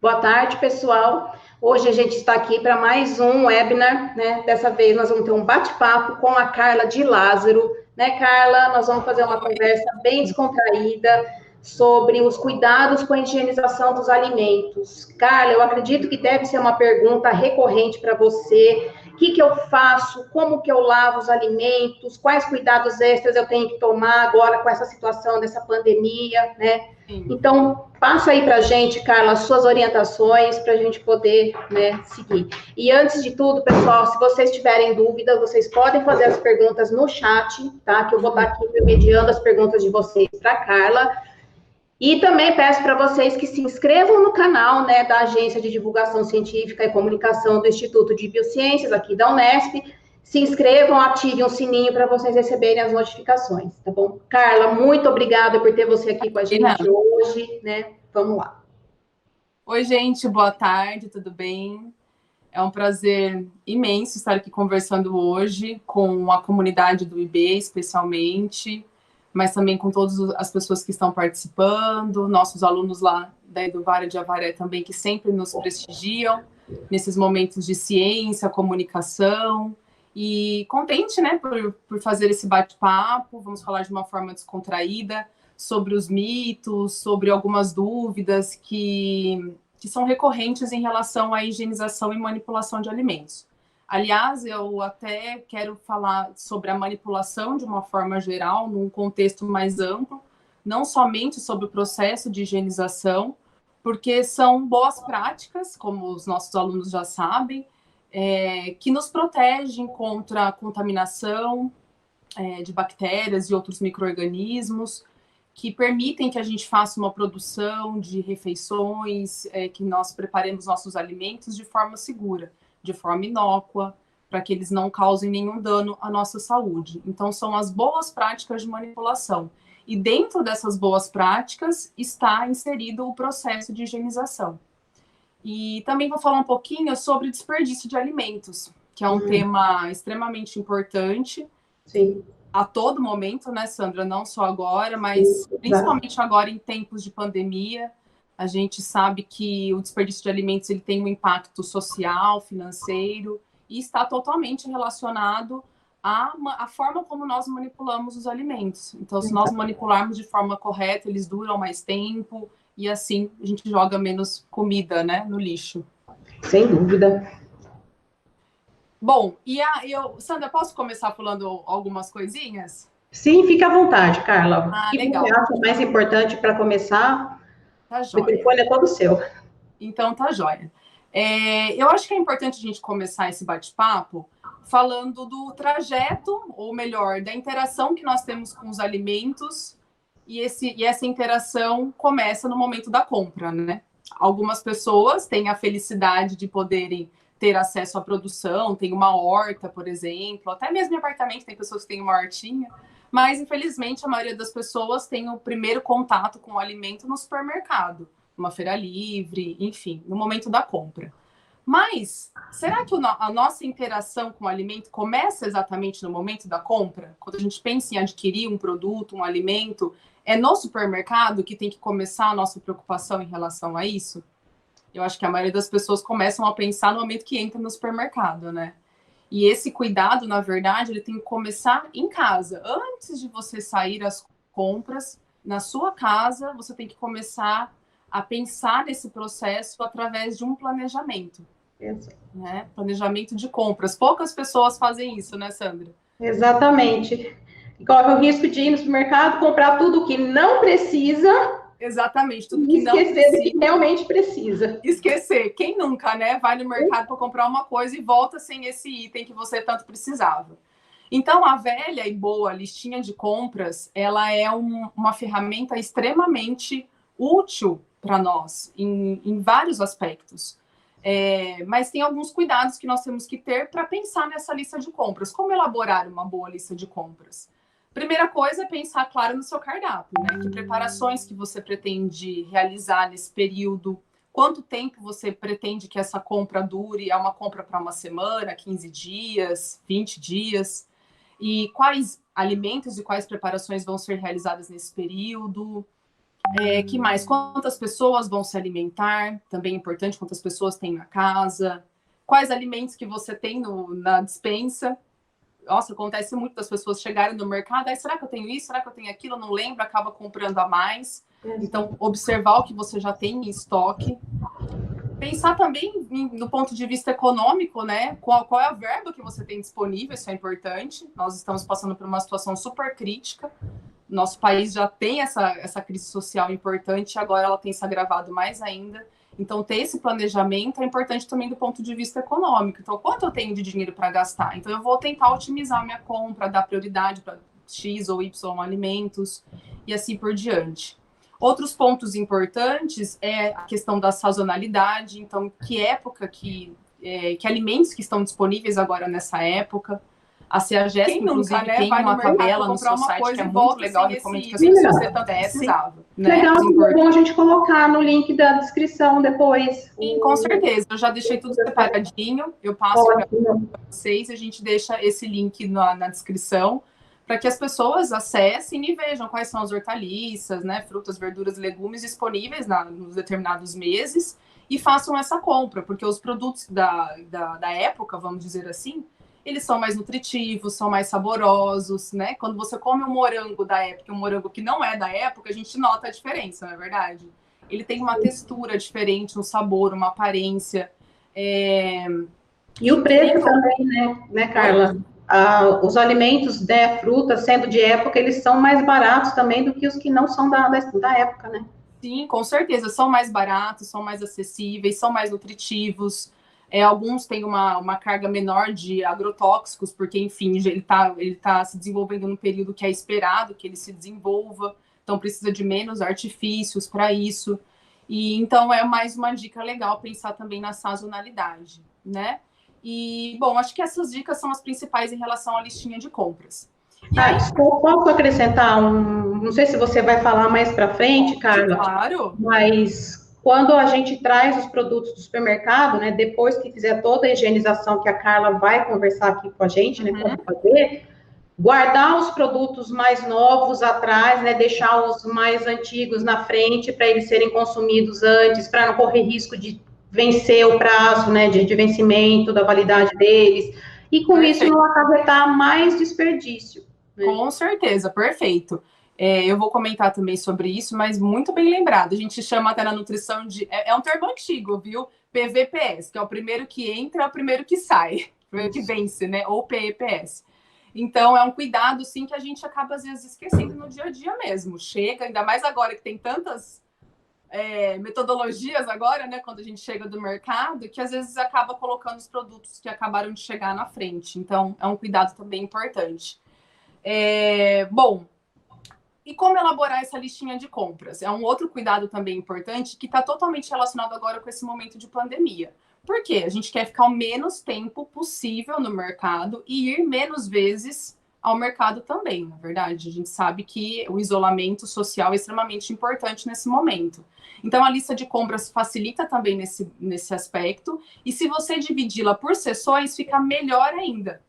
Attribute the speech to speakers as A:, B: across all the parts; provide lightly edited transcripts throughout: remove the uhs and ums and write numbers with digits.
A: Boa tarde, pessoal. Hoje a gente está aqui para mais um webinar, né? Dessa vez nós vamos ter um bate-papo com a Carla de Lázaro, né, Carla? Nós vamos fazer uma conversa bem descontraída sobre os cuidados com a higienização dos alimentos. Carla, eu acredito que deve ser uma pergunta recorrente para você. O que eu faço? Como que eu lavo os alimentos? Quais cuidados extras eu tenho que tomar agora com essa situação dessa pandemia, né? Então, passa aí para a gente, Carla, as suas orientações para a gente poder, né, seguir. E antes de tudo, pessoal, se vocês tiverem dúvida, vocês podem fazer as perguntas no chat, tá? Que eu vou estar aqui intermediando as perguntas de vocês para a Carla. E também peço para vocês que se inscrevam no canal, né, da Agência de Divulgação Científica e Comunicação do Instituto de Biociências, aqui da Unesp. Se inscrevam, ativem o sininho para vocês receberem as notificações, tá bom? Carla, muito obrigada por ter você aqui com a gente hoje, né? Vamos lá.
B: Oi, gente, boa tarde, tudo bem? É um prazer imenso estar aqui conversando hoje com a comunidade do IB, especialmente, mas também com todas as pessoas que estão participando, nossos alunos lá da Eduvara de Avaré também, que sempre nos prestigiam nesses momentos de ciência, comunicação, e contente, né, por fazer esse bate-papo. Vamos falar de uma forma descontraída sobre os mitos, sobre algumas dúvidas que são recorrentes em relação à higienização e manipulação de alimentos. Aliás, eu até quero falar sobre a manipulação de uma forma geral, num contexto mais amplo, não somente sobre o processo de higienização, porque são boas práticas, como os nossos alunos já sabem, que nos protegem contra a contaminação de bactérias e outros micro-organismos, que permitem que a gente faça uma produção de refeições, que nós preparemos nossos alimentos de forma segura, de forma inócua, para que eles não causem nenhum dano à nossa saúde. Então, são as boas práticas de manipulação. E dentro dessas boas práticas está inserido o processo de higienização. E também vou falar um pouquinho sobre desperdício de alimentos, que é um tema extremamente importante.
A: Sim.
B: A todo momento, né, Sandra? Não só agora, mas principalmente agora em tempos de pandemia. A gente sabe que o desperdício de alimentos ele tem um impacto social, financeiro, e está totalmente relacionado à forma como nós manipulamos os alimentos. Então, se nós manipularmos de forma correta, eles duram mais tempo, e assim a gente joga menos comida, né, no lixo.
A: Sem dúvida.
B: Bom, Sandra, posso começar falando algumas coisinhas?
A: Sim, fica à vontade, Carla. O que
B: legal.
A: você acha mais importante para começar?
B: Tá
A: O microfone é todo seu.
B: Então, tá joia. Eu acho que é importante a gente começar esse bate-papo falando do trajeto, ou melhor, da interação que nós temos com os alimentos, e essa interação começa no momento da compra, né? Algumas pessoas têm a felicidade de poderem ter acesso à produção, tem uma horta, por exemplo, até mesmo em apartamento tem pessoas que têm uma hortinha, mas infelizmente a maioria das pessoas tem o primeiro contato com o alimento no supermercado, numa feira livre, enfim, no momento da compra. Mas será que a nossa interação com o alimento começa exatamente no momento da compra? Quando a gente pensa em adquirir um produto, um alimento, é no supermercado que tem que começar a nossa preocupação em relação a isso? Eu acho que a maioria das pessoas começam a pensar no momento que entra no supermercado, né? E esse cuidado, na verdade, ele tem que começar em casa. Antes de você sair às compras, na sua casa, você tem que começar a pensar nesse processo através de um planejamento. Né? Planejamento de compras. Poucas pessoas fazem isso, né, Sandra?
A: Exatamente. Corre o risco de ir no supermercado, comprar tudo que não precisa.
B: Exatamente, tudo que não
A: precisa. Esquecer que realmente precisa.
B: Esquecer. Quem nunca, né? Vai no mercado para comprar uma coisa e volta sem esse item que você tanto precisava. Então, a velha e boa listinha de compras, ela é uma ferramenta extremamente útil para nós, em vários aspectos. Mas tem alguns cuidados que nós temos que ter para pensar nessa lista de compras. Como elaborar uma boa lista de compras? Primeira coisa é pensar, claro, no seu cardápio, né? Que preparações que você pretende realizar nesse período, quanto tempo você pretende que essa compra dure, é uma compra para uma semana, 15 dias, 20 dias, e quais alimentos e quais preparações vão ser realizadas nesse período. Que mais? Quantas pessoas vão se alimentar? Também é importante, quantas pessoas tem na casa. Quais alimentos que você tem na despensa? Nossa, acontece muito das pessoas chegarem no mercado, será que eu tenho isso? Será que eu tenho aquilo? Eu não lembro, acaba comprando a mais. Então, observar o que você já tem em estoque. Pensar também no ponto de vista econômico, né? Qual é a verba que você tem disponível, isso é importante. Nós estamos passando por uma situação super crítica. Nosso país já tem essa crise social importante, agora ela tem se agravado mais ainda. Então, ter esse planejamento é importante também do ponto de vista econômico. Então, quanto eu tenho de dinheiro para gastar? Então, eu vou tentar otimizar a minha compra, dar prioridade para X ou Y alimentos e assim por diante. Outros pontos importantes é a questão da sazonalidade. Então, que época, que alimentos que estão disponíveis agora nessa época. A CEAGESP, inclusive, né, tem uma tabela no seu site que é muito legal, recomendo que as pessoas precisava.
A: Né? Legal, é bom a gente colocar no link da descrição depois.
B: Sim, com certeza. Eu já deixei tudo separadinho, eu passo para vocês, a gente deixa esse link na descrição, para que as pessoas acessem e vejam quais são as hortaliças, né, frutas, verduras, legumes disponíveis nos determinados meses e façam essa compra, porque os produtos da época, vamos dizer assim, eles são mais nutritivos, são mais saborosos, né? Quando você come um morango da época e um morango que não é da época, a gente nota a diferença, não é verdade? Ele tem uma textura diferente, um sabor, uma aparência.
A: E o preço também, né, Carla? Os alimentos, né, frutas, sendo de época, eles são mais baratos também do que os que não são da época, né?
B: Sim, com certeza. São mais baratos, são mais acessíveis, são mais nutritivos. Alguns têm uma carga menor de agrotóxicos, porque, enfim, ele tá se desenvolvendo num período que é esperado que ele se desenvolva, então precisa de menos artifícios para isso. E então é mais uma dica legal pensar também na sazonalidade, né? E, bom, acho que essas dicas são as principais em relação à listinha de compras.
A: Posso acrescentar não sei se você vai falar mais para frente, Carla.
B: Claro.
A: Mas quando a gente traz os produtos do supermercado, né, depois que fizer toda a higienização que a Carla vai conversar aqui com a gente, né, como fazer, guardar os produtos mais novos atrás, né, deixar os mais antigos na frente para eles serem consumidos antes, para não correr risco de vencer o prazo, né, de vencimento da validade deles, e com isso não acarretar mais desperdício.
B: Né? Com certeza, perfeito. Eu vou comentar também sobre isso, mas muito bem lembrado. A gente chama até na nutrição de... É um termo antigo, viu? PVPS, que é o primeiro que entra, é o primeiro que sai. O primeiro que vence, né? Ou PEPS. Então, é um cuidado, sim, que a gente acaba, às vezes, esquecendo no dia a dia mesmo. Chega, ainda mais agora que tem tantas metodologias agora, né? Quando a gente chega do mercado, que às vezes acaba colocando os produtos que acabaram de chegar na frente. Então, é um cuidado também importante. Bom... E como elaborar essa listinha de compras? É um outro cuidado também importante que está totalmente relacionado agora com esse momento de pandemia. Por quê? A gente quer ficar o menos tempo possível no mercado e ir menos vezes ao mercado também, na verdade. A gente sabe que o isolamento social é extremamente importante nesse momento. Então, a lista de compras facilita também nesse aspecto. E se você dividi-la por seções, fica melhor ainda.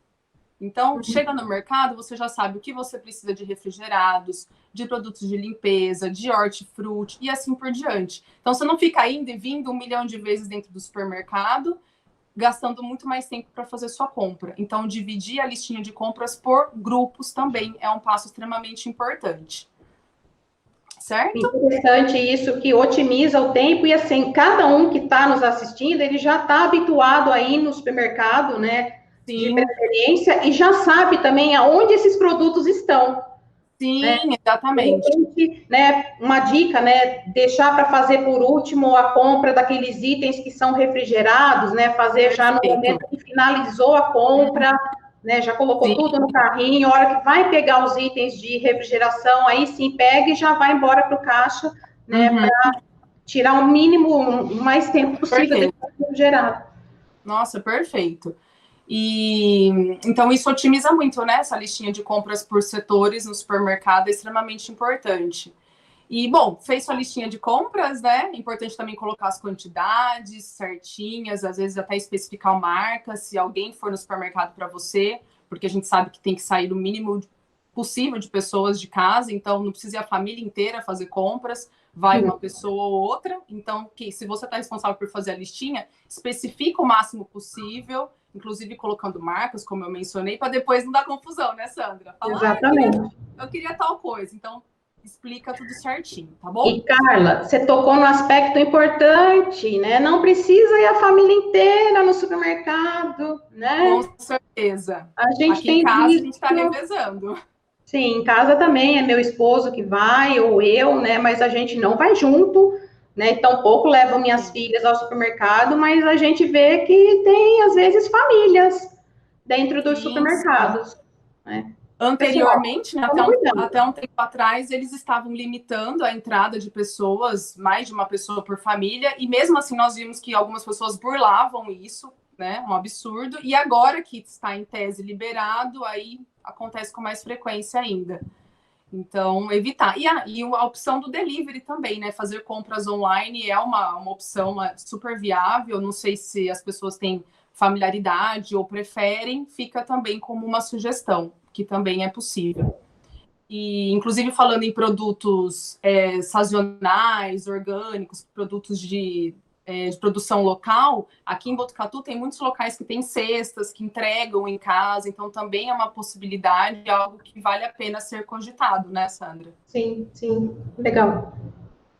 B: Então, chega no mercado, você já sabe o que você precisa de refrigerados, de produtos de limpeza, de hortifruti e assim por diante. Então, você não fica indo e vindo 1 milhão de vezes dentro do supermercado, gastando muito mais tempo para fazer sua compra. Então, dividir a listinha de compras por grupos também é um passo extremamente importante. Certo?
A: Interessante isso, que otimiza o tempo e, assim, cada um que está nos assistindo, ele já está habituado a ir no supermercado, né? Sim. De preferência, e já sabe também aonde esses produtos estão.
B: Sim, né? Exatamente.
A: Né, uma dica, né, deixar para fazer por último a compra daqueles itens que são refrigerados, né, fazer já no momento que finalizou a compra, né, já colocou tudo no carrinho, a hora que vai pegar os itens de refrigeração, aí sim pega e já vai embora para o caixa, né, para tirar o mínimo, o mais tempo possível desse refrigerado.
B: Nossa, perfeito. E então isso otimiza muito, né? Essa listinha de compras por setores no supermercado é extremamente importante. E, bom, fez sua listinha de compras, né? É importante também colocar as quantidades certinhas, às vezes até especificar marca, se alguém for no supermercado para você, porque a gente sabe que tem que sair o mínimo possível de pessoas de casa, então não precisa ir a família inteira fazer compras, vai uma pessoa ou outra. Então, se você está responsável por fazer a listinha, especifica o máximo possível, inclusive colocando marcas, como eu mencionei, para depois não dar confusão, né, Sandra? Fala,
A: Exatamente.
B: eu queria tal coisa. Então, explica tudo certinho, tá bom?
A: E, Carla, você tocou no aspecto importante, né? Não precisa ir a família inteira no supermercado, né?
B: Com certeza.
A: A gente
B: Aqui em
A: tem
B: casa, a
A: visto.
B: gente está revezando.
A: Sim, em casa também é meu esposo que vai, ou eu, né? Mas a gente não vai junto, né? Tampouco levo minhas filhas ao supermercado, mas a gente vê que tem, às vezes, famílias dentro dos
B: Sim, sim.
A: supermercados, né?
B: Anteriormente, né,
A: Pessoal,
B: até um tempo atrás, eles estavam limitando a entrada de pessoas, mais de uma pessoa por família, e mesmo assim nós vimos que algumas pessoas burlavam isso, né, um absurdo, e agora que está em tese liberado, aí acontece com mais frequência ainda. Então, evitar. E a opção do delivery também, né? Fazer compras online é uma opção super viável. Não sei se as pessoas têm familiaridade ou preferem, fica também como uma sugestão, que também é possível. E, inclusive, falando em produtos sazonais, orgânicos, produtos de produção local, aqui em Botucatu tem muitos locais que têm cestas, que entregam em casa, então também é uma possibilidade, algo que vale a pena ser cogitado, né, Sandra?
A: sim, sim, legal.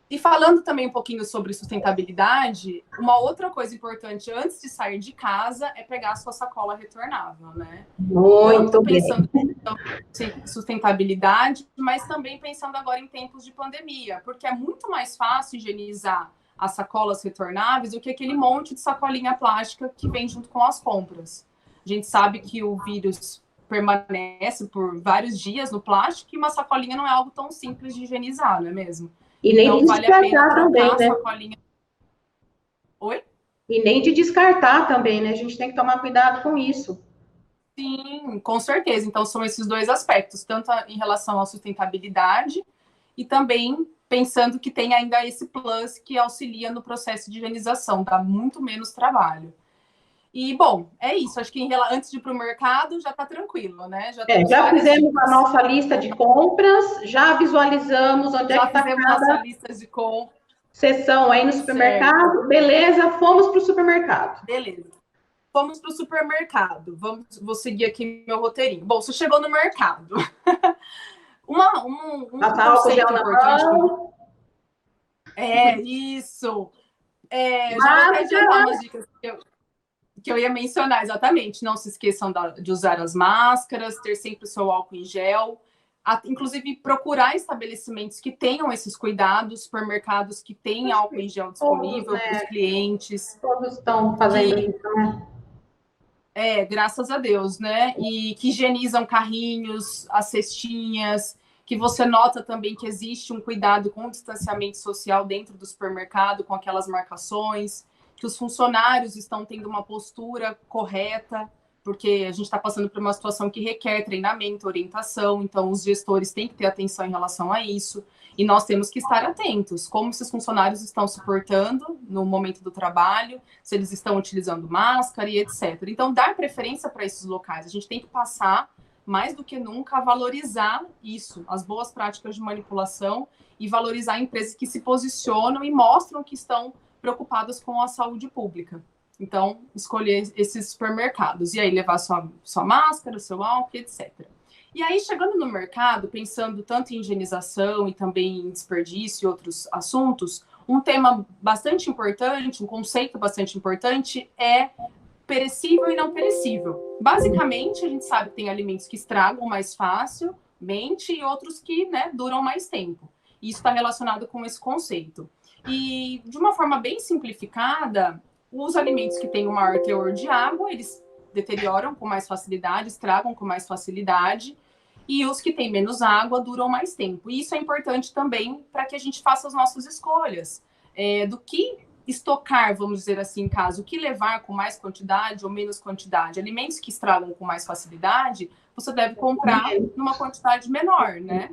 B: E falando também um pouquinho sobre sustentabilidade, uma outra coisa importante antes de sair de casa é pegar a sua sacola retornável, né?
A: Muito
B: Tanto
A: bem.
B: pensando em sustentabilidade, mas também pensando agora em tempos de pandemia, porque é muito mais fácil higienizar as sacolas retornáveis do que aquele monte de sacolinha plástica que vem junto com as compras. A gente sabe que o vírus permanece por vários dias no plástico e uma sacolinha não é algo tão simples de higienizar, não é mesmo?
A: E nem
B: Então,
A: de
B: vale a pena
A: descartar
B: trocar
A: também,
B: a
A: né?
B: sacolinha. Oi?
A: E nem de descartar também, né? A gente tem que tomar cuidado com isso.
B: Sim, com certeza. Então, são esses dois aspectos, tanto em relação à sustentabilidade e também pensando que tem ainda esse plus que auxilia no processo de higienização, dá muito menos trabalho. E, bom, é isso. Acho que antes de ir para o mercado já está tranquilo, né? Já temos
A: Já
B: várias
A: fizemos
B: dicas.
A: a nossa lista de compras, já visualizamos onde é que
B: Já
A: está
B: fizemos
A: cada
B: nossa lista de compras.
A: sessão aí no
B: Certo.
A: supermercado. Beleza, fomos para o supermercado.
B: Beleza. Vamos para o supermercado. Vou seguir aqui meu roteirinho. Bom, você chegou no mercado. Um
A: Passar álcool
B: conceito
A: gel na
B: importante.
A: mão.
B: É, isso. Já vou até adiantar umas dicas que eu ia mencionar, exatamente. Não se esqueçam de usar as máscaras, ter sempre o seu álcool em gel. Inclusive, procurar estabelecimentos que tenham esses cuidados, supermercados que têm álcool em gel disponível
A: Todos,
B: para os
A: né?
B: clientes.
A: Todos estão fazendo isso, né?
B: Graças a Deus, né? E que higienizam carrinhos, as cestinhas, que você nota também que existe um cuidado com o distanciamento social dentro do supermercado, com aquelas marcações, que os funcionários estão tendo uma postura correta, porque a gente está passando por uma situação que requer treinamento, orientação, então os gestores têm que ter atenção em relação a isso. E nós temos que estar atentos, como esses funcionários estão se portando no momento do trabalho, se eles estão utilizando máscara e etc. Então, dar preferência para esses locais. A gente tem que passar, mais do que nunca, a valorizar isso, as boas práticas de manipulação e valorizar empresas que se posicionam e mostram que estão preocupadas com a saúde pública. Então, escolher esses supermercados. E aí, levar sua máscara, seu álcool, etc. E aí, chegando no mercado, pensando tanto em higienização e também em desperdício e outros assuntos, um tema bastante importante, um conceito bastante importante é perecível e não perecível. Basicamente, a gente sabe que tem alimentos que estragam mais facilmente e outros que, né, duram mais tempo. Isso está relacionado com esse conceito. E, de uma forma bem simplificada, os alimentos que têm um maior teor de água, eles deterioram com mais facilidade, estragam com mais facilidade, e os que têm menos água duram mais tempo. E isso é importante também para que a gente faça as nossas escolhas. Do que estocar, vamos dizer assim, em casa, o que levar com mais quantidade ou menos quantidade. Alimentos que estragam com mais facilidade, você deve comprar numa quantidade menor, né?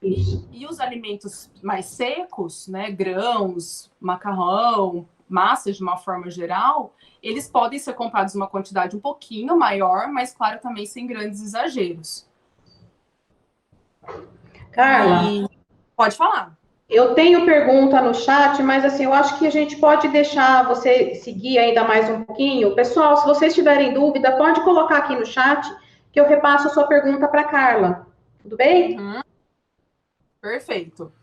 B: E os alimentos mais secos, né, grãos, macarrão, massas de uma forma geral, eles podem ser comprados em uma quantidade um pouquinho maior, mas claro, também sem grandes exageros.
A: Carla,
B: pode falar.
A: eu tenho pergunta no chat, mas assim, eu acho que a gente pode deixar você seguir ainda mais um pouquinho. Pessoal, se vocês tiverem dúvida, pode colocar aqui no chat que eu repasso a sua pergunta para Carla. Tudo bem?
B: Uhum. Perfeito.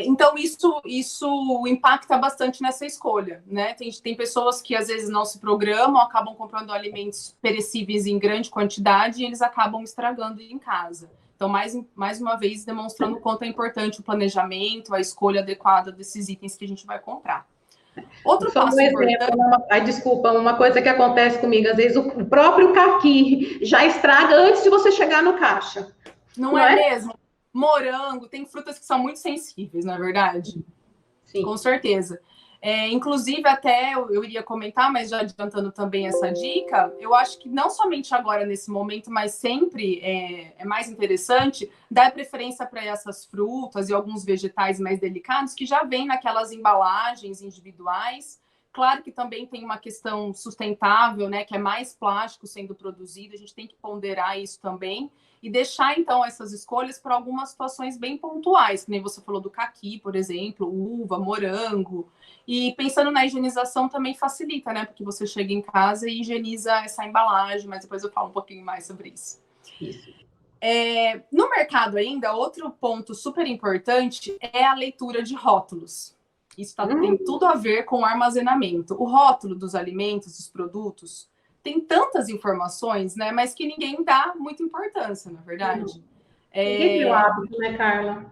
B: Então, isso impacta bastante nessa escolha, né? Tem pessoas que às vezes não se programam, acabam comprando alimentos perecíveis em grande quantidade e eles acabam estragando em casa. Então, mais uma vez, demonstrando o quanto é importante o planejamento, a escolha adequada desses itens que a gente vai comprar. Outro
A: Só
B: passo
A: um exemplo, desculpa, uma coisa que acontece comigo, às vezes o próprio caqui já estraga antes de você chegar no caixa.
B: Não é mesmo? Morango, tem frutas que são muito sensíveis, não é verdade?
A: Sim.
B: Com certeza. Inclusive, até eu iria comentar, mas já adiantando também essa dica, eu acho que não somente agora nesse momento, mas sempre é mais interessante dar preferência para essas frutas e alguns vegetais mais delicados que já vêm naquelas embalagens individuais. Claro que também tem uma questão sustentável, né, que é mais plástico sendo produzido, a gente tem que ponderar isso também e deixar, então, essas escolhas para algumas situações bem pontuais, que nem você falou do caqui, por exemplo, uva, morango. E pensando na higienização também facilita, né? Porque você chega em casa e higieniza essa embalagem, mas depois eu falo um pouquinho mais sobre isso. No mercado ainda, outro ponto super importante é a leitura de rótulos. Isso tem tudo a ver com o armazenamento. O rótulo dos alimentos, dos produtos, tem tantas informações, né? Mas que ninguém dá muita importância, na verdade.
A: Ninguém tem o hábito, né, Carla?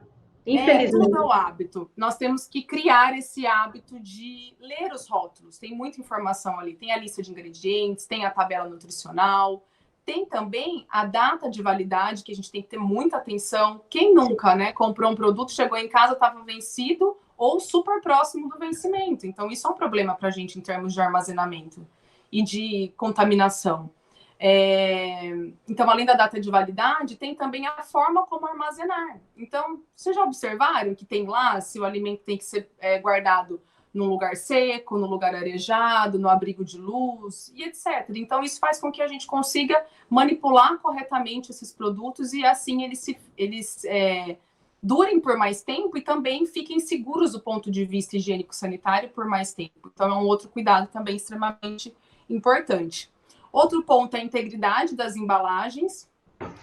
A: Infelizmente.
B: Tudo é o hábito. Nós temos que criar esse hábito de ler os rótulos. Tem muita informação ali. Tem a lista de ingredientes, tem a tabela nutricional, tem também a data de validade, que a gente tem que ter muita atenção. Quem nunca, né, comprou um produto, chegou em casa, estava vencido ou super próximo do vencimento. Então, isso é um problema para a gente em termos de armazenamento e de contaminação. Então, além da data de validade, tem também a forma como armazenar. Então, vocês já observaram que tem lá se o alimento tem que ser guardado num lugar seco, no lugar arejado, no abrigo de luz e etc. Então, isso faz com que a gente consiga manipular corretamente esses produtos e assim eles durem por mais tempo e também fiquem seguros do ponto de vista higiênico-sanitário por mais tempo. Então, é um outro cuidado também extremamente importante. Outro ponto é a integridade das embalagens.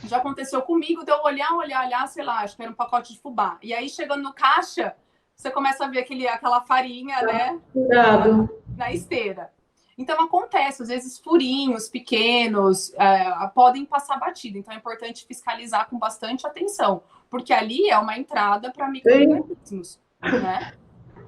B: Já aconteceu comigo de eu olhar, sei lá, acho que era um pacote de fubá. E aí, chegando no caixa, você começa a ver aquela farinha, né? Na esteira. Então, acontece, às vezes, furinhos pequenos podem passar batido. Então, é importante fiscalizar com bastante atenção, porque ali é uma entrada para micro-organismos, né?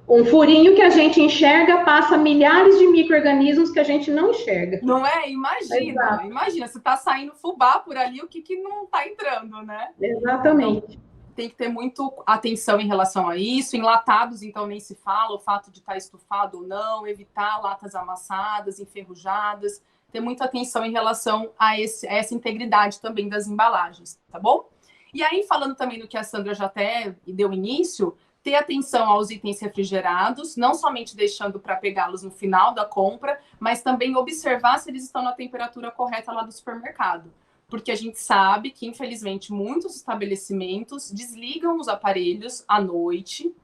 A: Um furinho que a gente enxerga passa milhares de micro-organismos que a gente não enxerga.
B: Não é? Imagina, você está saindo fubá por ali, o que não está entrando, né?
A: Exatamente.
B: Então, tem que ter muito atenção em relação a isso. Enlatados, então, nem se fala, o fato de estar estufado ou não, evitar latas amassadas, enferrujadas, ter muita atenção em relação a essa integridade também das embalagens, tá bom? E aí, falando também do que a Sandra já até deu início, ter atenção aos itens refrigerados, não somente deixando para pegá-los no final da compra, mas também observar se eles estão na temperatura correta lá do supermercado. Porque a gente sabe que, infelizmente, muitos estabelecimentos desligam os aparelhos à noite,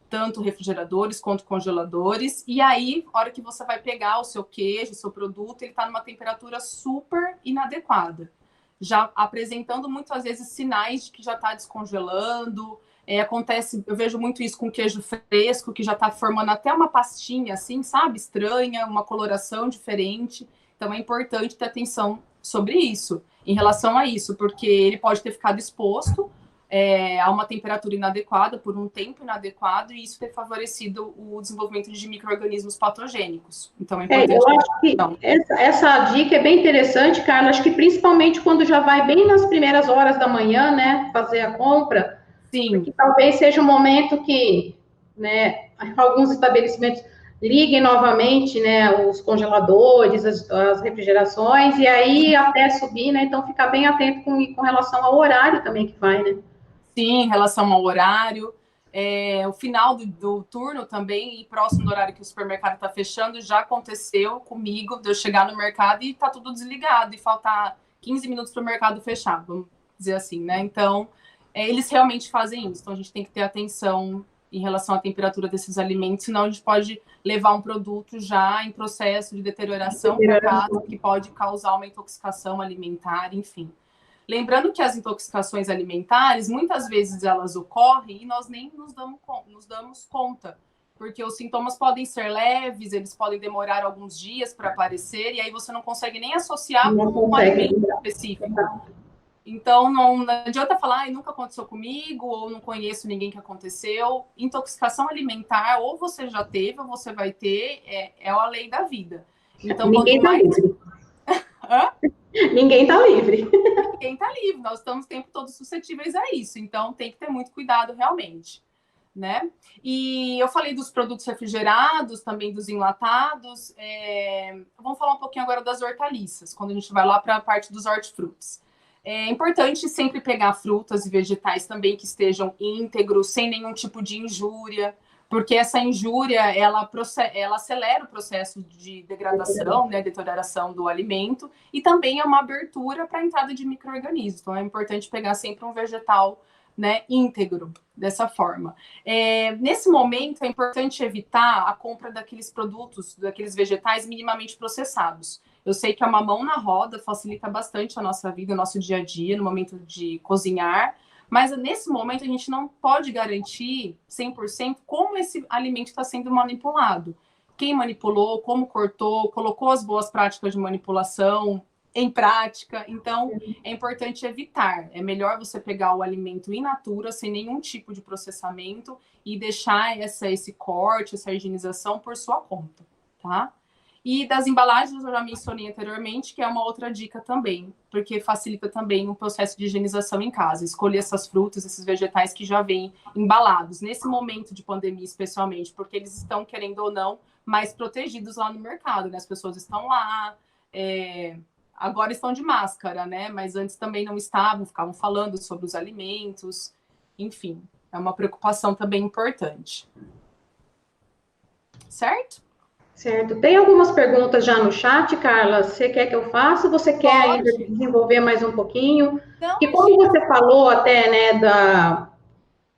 B: tanto refrigeradores quanto congeladores, e aí, na hora que você vai pegar o seu queijo, o seu produto, ele está numa temperatura super inadequada, já apresentando muitas vezes sinais de que já está descongelando. Acontece, eu vejo muito isso com queijo fresco, que já está formando até uma pastinha, assim, sabe? Estranha, uma coloração diferente. Então, é importante ter atenção sobre isso, em relação a isso, porque ele pode ter ficado exposto a uma temperatura inadequada, por um tempo inadequado, e isso ter favorecido o desenvolvimento de micro-organismos patogênicos. Então, é importante.
A: Eu acho que essa dica é bem interessante, Carla. Acho que principalmente quando já vai bem nas primeiras horas da manhã, né, fazer a compra.
B: Sim.
A: Porque talvez seja um momento que, né, alguns estabelecimentos liguem novamente, né, os congeladores, as refrigerações, e aí até subir, né, então ficar bem atento com relação ao horário também que vai, né?
B: Sim, em relação ao horário. O final do turno também, e próximo do horário que o supermercado está fechando, já aconteceu comigo, de eu chegar no mercado e tá tudo desligado, e faltar 15 minutos para o mercado fechar, vamos dizer assim, né? Então, eles realmente fazem isso. Então, a gente tem que ter atenção em relação à temperatura desses alimentos, senão a gente pode levar um produto já em processo de deterioração para casa, que pode causar uma intoxicação alimentar, enfim. Lembrando que as intoxicações alimentares, muitas vezes elas ocorrem e nós nem nos damos conta, porque os sintomas podem ser leves, eles podem demorar alguns dias para aparecer, e aí você não consegue nem associar com um alimento específico. Então, não adianta falar, nunca aconteceu comigo, ou não conheço ninguém que aconteceu. Intoxicação alimentar, ou você já teve, ou você vai ter, é a lei da vida. Então,
A: ninguém está livre. Ninguém está livre.
B: Ninguém está livre, nós estamos o tempo todo suscetíveis a isso. Então, tem que ter muito cuidado, realmente. Né? E eu falei dos produtos refrigerados, também dos enlatados. Vamos falar um pouquinho agora das hortaliças, quando a gente vai lá para a parte dos hortifrutis. É importante sempre pegar frutas e vegetais também que estejam íntegros, sem nenhum tipo de injúria, porque essa injúria, ela acelera o processo de degradação, né, deterioração do alimento, e também é uma abertura para a entrada de micro-organismos. Então, é importante pegar sempre um vegetal, né, íntegro, dessa forma. Nesse momento, é importante evitar a compra daqueles produtos, daqueles vegetais minimamente processados. Eu sei que uma mão na roda facilita bastante a nossa vida, o nosso dia a dia, no momento de cozinhar, mas nesse momento a gente não pode garantir 100% como esse alimento está sendo manipulado. Quem manipulou, como cortou, colocou as boas práticas de manipulação em prática. Então, é importante evitar. É melhor você pegar o alimento in natura, sem nenhum tipo de processamento, e deixar esse corte, essa higienização por sua conta, tá? E das embalagens, eu já mencionei anteriormente, que é uma outra dica também, porque facilita também o processo de higienização em casa. Escolher essas frutas, esses vegetais que já vêm embalados, nesse momento de pandemia especialmente, porque eles estão, querendo ou não, mais protegidos lá no mercado, né? As pessoas estão lá, agora estão de máscara, né? Mas antes também não estavam, ficavam falando sobre os alimentos, enfim, é uma preocupação também importante. Certo?
A: Certo. Tem algumas perguntas já no chat, Carla. Você quer que eu faça? Ou você quer ainda desenvolver mais um pouquinho?
B: Não,
A: e como você falou até, né,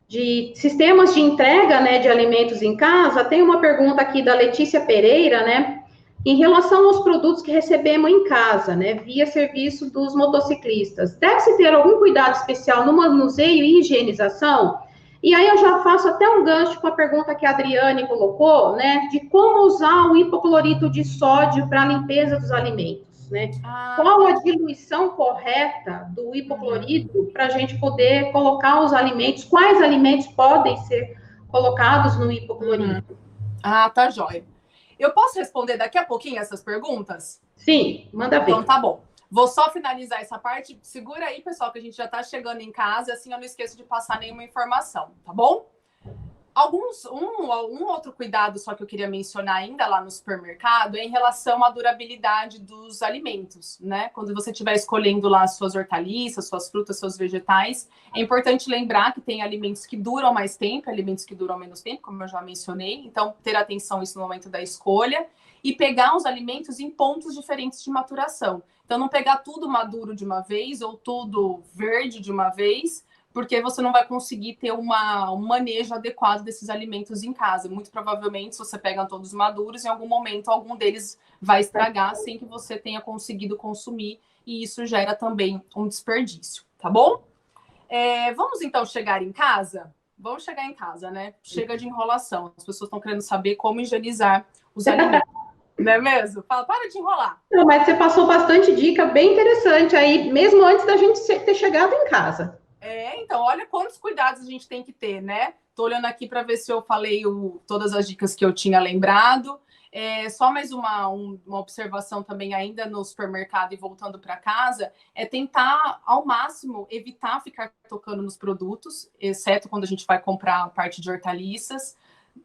A: de sistemas de entrega, né, de alimentos em casa, tem uma pergunta aqui da Letícia Pereira, né, em relação aos produtos que recebemos em casa, né, via serviço dos motociclistas. Deve-se ter algum cuidado especial no manuseio e higienização? E aí eu já faço até um gancho com a pergunta que a Adriane colocou, né, de como usar o hipoclorito de sódio para a limpeza dos alimentos, né? Qual a diluição correta do hipoclorito para a gente poder colocar os alimentos? Quais alimentos podem ser colocados no hipoclorito?
B: Tá jóia. Eu posso responder daqui a pouquinho essas perguntas?
A: Sim, manda ver.
B: Então tá bom. Vou só finalizar essa parte. Segura aí, pessoal, que a gente já está chegando em casa, assim eu não esqueço de passar nenhuma informação, tá bom? Um outro cuidado só que eu queria mencionar ainda lá no supermercado é em relação à durabilidade dos alimentos, né? Quando você estiver escolhendo lá as suas hortaliças, suas frutas, seus vegetais, é importante lembrar que tem alimentos que duram mais tempo, alimentos que duram menos tempo, como eu já mencionei. Então, ter atenção a isso no momento da escolha e pegar os alimentos em pontos diferentes de maturação. Então, não pegar tudo maduro de uma vez ou tudo verde de uma vez, porque você não vai conseguir ter um manejo adequado desses alimentos em casa. Muito provavelmente, se você pega todos maduros, em algum momento algum deles vai estragar sem que você tenha conseguido consumir, e isso gera também um desperdício, tá bom? Vamos então chegar em casa? Vamos chegar em casa, né? Chega de enrolação. As pessoas estão querendo saber como higienizar os alimentos. Não é mesmo? Fala, para de enrolar.
A: Não, mas você passou bastante dica bem interessante aí, mesmo antes da gente ter chegado em casa.
B: Então, olha quantos cuidados a gente tem que ter, né? Tô olhando aqui para ver se eu falei todas as dicas que eu tinha lembrado. Só mais uma observação também ainda no supermercado e voltando para casa, é tentar, ao máximo, evitar ficar tocando nos produtos, exceto quando a gente vai comprar a parte de hortaliças,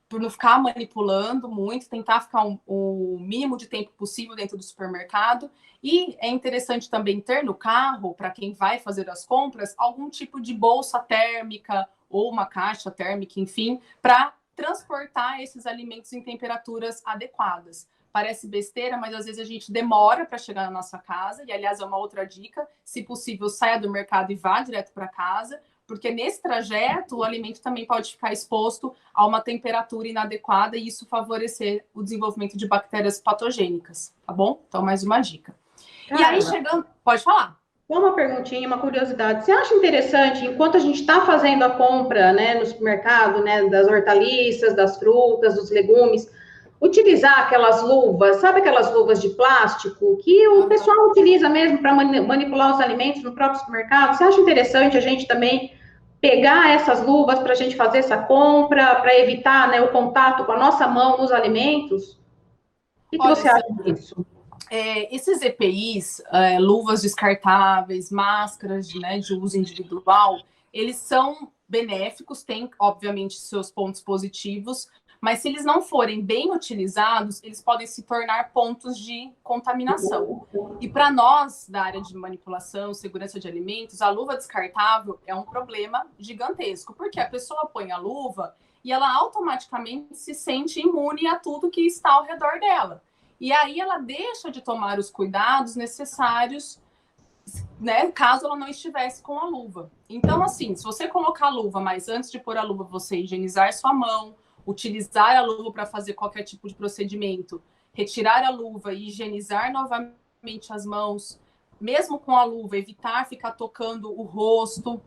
B: por não ficar manipulando muito, tentar ficar o mínimo de tempo possível dentro do supermercado. E é interessante também ter no carro, para quem vai fazer as compras, algum tipo de bolsa térmica ou uma caixa térmica, enfim, para transportar esses alimentos em temperaturas adequadas. Parece besteira, mas às vezes a gente demora para chegar na nossa casa, e aliás é uma outra dica, se possível saia do mercado e vá direto para casa, porque nesse trajeto o alimento também pode ficar exposto a uma temperatura inadequada e isso favorecer o desenvolvimento de bactérias patogênicas, tá bom? Então, mais uma dica. E aí, chegando... Pode falar.
A: Só uma perguntinha, uma curiosidade. Você acha interessante, enquanto a gente está fazendo a compra, né, no supermercado, né, das hortaliças, das frutas, dos legumes, utilizar aquelas luvas, sabe aquelas luvas de plástico que o pessoal utiliza mesmo para manipular os alimentos no próprio supermercado? Você acha interessante a gente também pegar essas luvas para a gente fazer essa compra, para evitar, né, o contato com a nossa mão nos alimentos? O que você acha disso?
B: Esses EPIs, luvas descartáveis, máscaras, né, de uso individual, eles são benéficos, têm, obviamente, seus pontos positivos, mas se eles não forem bem utilizados, eles podem se tornar pontos de contaminação. E para nós, da área de manipulação, segurança de alimentos, a luva descartável é um problema gigantesco, porque a pessoa põe a luva e ela automaticamente se sente imune a tudo que está ao redor dela. E aí ela deixa de tomar os cuidados necessários, né, caso ela não estivesse com a luva. Então, assim, se você colocar a luva, mas antes de pôr a luva, você higienizar sua mão, utilizar a luva para fazer qualquer tipo de procedimento, retirar a luva e higienizar novamente as mãos, mesmo com a luva, evitar ficar tocando o rosto,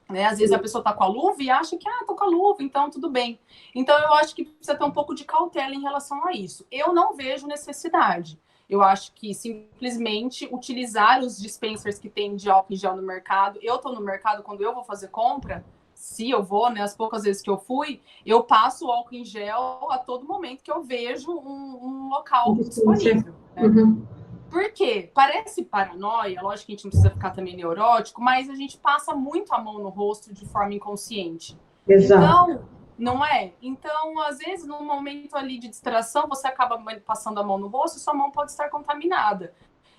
B: né? Às vezes a pessoa está com a luva e acha que, tô com a luva, então tudo bem. Então, eu acho que precisa ter um pouco de cautela em relação a isso. Eu não vejo necessidade. Eu acho que simplesmente utilizar os dispensers que tem de álcool em gel no mercado. Eu estou no mercado quando eu vou fazer compra, se eu vou, né, as poucas vezes que eu fui, eu passo o álcool em gel a todo momento que eu vejo um local disponível. Né? Uhum. Por quê? Parece paranoia, lógico que a gente não precisa ficar também neurótico, mas a gente passa muito a mão no rosto de forma inconsciente. Exato. Então, não é? Então, às vezes, num momento ali de distração, você acaba passando a mão no rosto e sua mão pode estar contaminada.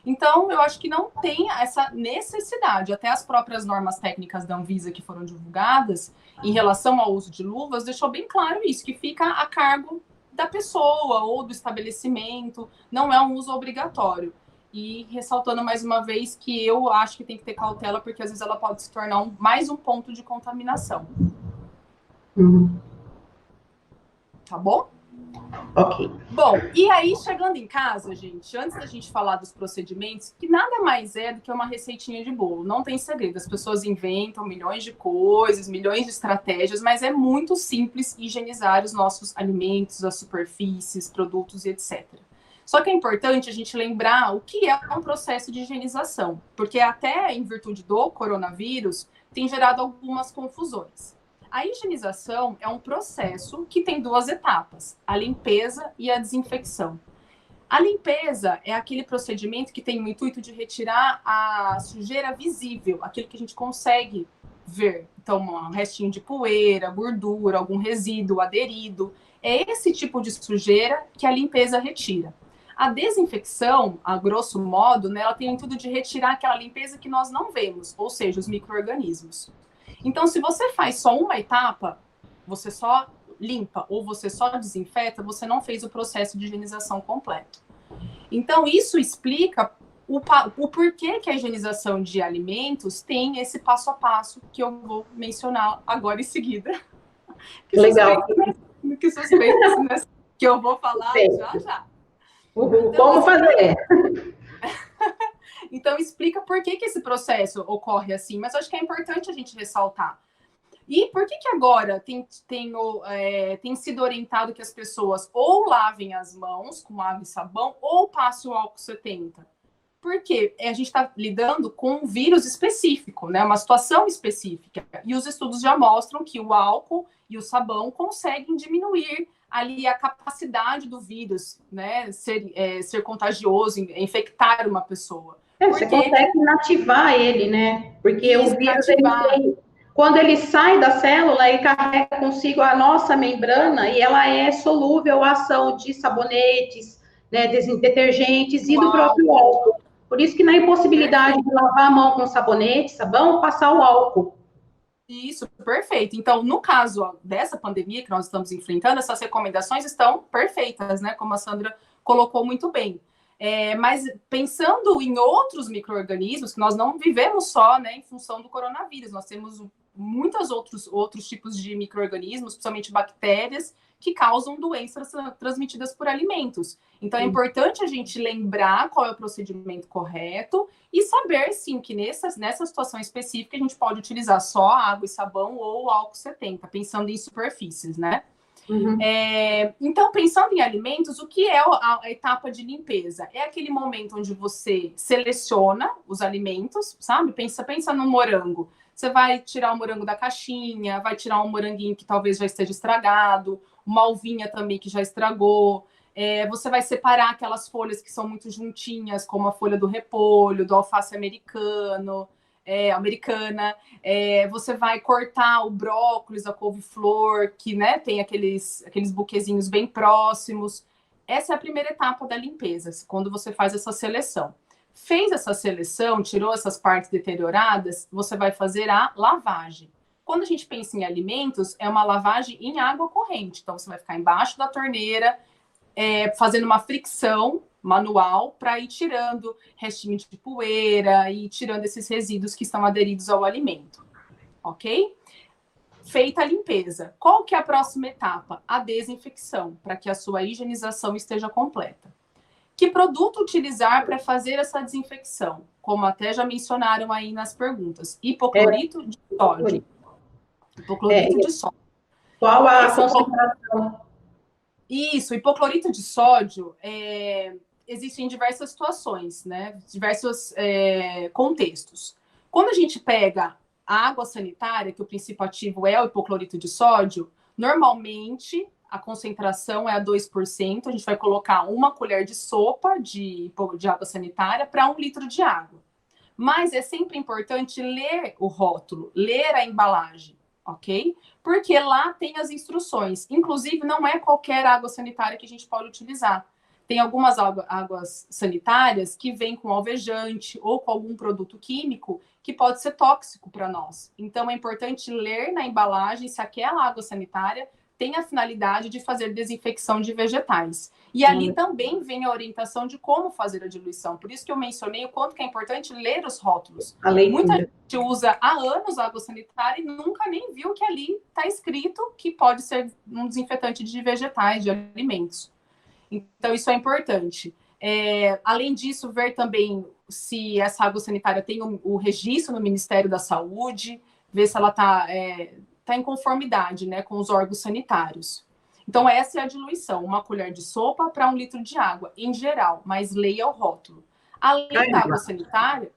B: Então, eu acho que não tem essa necessidade. Até as próprias normas técnicas da Anvisa que foram divulgadas em relação ao uso de luvas deixou bem claro isso, que fica a cargo da pessoa ou do estabelecimento, não é um uso obrigatório. E ressaltando mais uma vez que eu acho que tem que ter cautela, porque às vezes ela pode se tornar mais um ponto de contaminação. Tá bom?
A: Ok.
B: Bom, e aí, chegando em casa, gente, antes da gente falar dos procedimentos, que nada mais é do que uma receitinha de bolo, não tem segredo, as pessoas inventam milhões de coisas, milhões de estratégias, mas é muito simples higienizar os nossos alimentos, as superfícies, produtos e etc. Só que é importante a gente lembrar o que é um processo de higienização, porque até em virtude do coronavírus, tem gerado algumas confusões. A higienização é um processo que tem duas etapas, a limpeza e a desinfecção. A limpeza é aquele procedimento que tem o intuito de retirar a sujeira visível, aquilo que a gente consegue ver. Então, um restinho de poeira, gordura, algum resíduo aderido. É esse tipo de sujeira que a limpeza retira. A desinfecção, a grosso modo, né, ela tem o intuito de retirar aquela limpeza que nós não vemos, ou seja, os micro-organismos. Então, se você faz só uma etapa, você só limpa ou você só desinfeta, você não fez o processo de higienização completo. Então, isso explica o porquê que a higienização de alimentos tem esse passo a passo que eu vou mencionar agora em seguida.
A: Legal.
B: Que suspeito, né? Que eu vou falar já.
A: Então, como fazer?
B: Então, explica por que esse processo ocorre assim, mas acho que é importante a gente ressaltar. E por que agora tem sido orientado que as pessoas ou lavem as mãos com água e sabão ou passem o álcool 70? Porque a gente está lidando com um vírus específico, né? Uma situação específica. E os estudos já mostram que o álcool e o sabão conseguem diminuir ali a capacidade do vírus, né? Ser contagioso, infectar uma pessoa.
A: Você consegue inativar ele, né? Porque o vírus, quando ele sai da célula, ele carrega consigo a nossa membrana e ela é solúvel à ação de sabonetes, né, detergentes e do próprio álcool. Por isso que na impossibilidade de lavar a mão com sabonete, sabão, passar o álcool.
B: Isso, perfeito. Então, no caso dessa pandemia que nós estamos enfrentando, essas recomendações estão perfeitas, né? Como a Sandra colocou muito bem. Mas pensando em outros micro-organismos, que nós não vivemos só, né, em função do coronavírus, nós temos muitos outros tipos de micro-organismos, principalmente bactérias, que causam doenças transmitidas por alimentos. Então, é importante a gente lembrar qual é o procedimento correto e saber, sim, que nessa situação específica a gente pode utilizar só água e sabão ou álcool 70, pensando em superfícies, né? Então, pensando em alimentos, o que é a etapa de limpeza? É aquele momento onde você seleciona os alimentos, sabe? Pensa no morango. Você vai tirar o morango da caixinha, vai tirar um moranguinho que talvez já esteja estragado, uma uvinha também que já estragou. Você vai separar aquelas folhas que são muito juntinhas, como a folha do repolho, do alface americana. Você vai cortar o brócolis, a couve-flor, que, né, tem aqueles buquezinhos bem próximos. Essa é a primeira etapa da limpeza, quando você faz essa seleção. Fez essa seleção, tirou essas partes deterioradas, você vai fazer a lavagem. Quando a gente pensa em alimentos, é uma lavagem em água corrente. Então, você vai ficar embaixo da torneira, fazendo uma fricção manual para ir tirando restinho de poeira e tirando esses resíduos que estão aderidos ao alimento. Ok? Feita a limpeza. Qual que é a próxima etapa? A desinfecção, para que a sua higienização esteja completa. Que produto utilizar para fazer essa desinfecção? Como até já mencionaram aí nas perguntas. Hipoclorito de sódio. Hipoclorito de sódio.
A: Qual a concentração?
B: Isso, hipoclorito de sódio existe em diversas situações, né? Diversos contextos. Quando a gente pega a água sanitária, que o princípio ativo é o hipoclorito de sódio, normalmente a concentração é a 2%, a gente vai colocar 1 colher de sopa de água sanitária para 1 litro de água. Mas é sempre importante ler o rótulo, ler a embalagem, ok? Porque lá tem as instruções. Inclusive, não é qualquer água sanitária que a gente pode utilizar. Tem algumas águas sanitárias que vêm com alvejante ou com algum produto químico que pode ser tóxico para nós. Então, é importante ler na embalagem se aquela água sanitária tem a finalidade de fazer desinfecção de vegetais. E ali também vem a orientação de como fazer a diluição. Por isso que eu mencionei o quanto que é importante ler os rótulos. Muita gente usa há anos água sanitária e nunca nem viu que ali está escrito que pode ser um desinfetante de vegetais, de alimentos. Então, isso é importante. Além disso, ver também se essa água sanitária tem o registro no Ministério da Saúde, ver se ela está em conformidade, né, com os órgãos sanitários. Então, essa é a diluição, 1 colher de sopa para 1 litro de água, em geral, mas leia o rótulo. Além da água sanitária...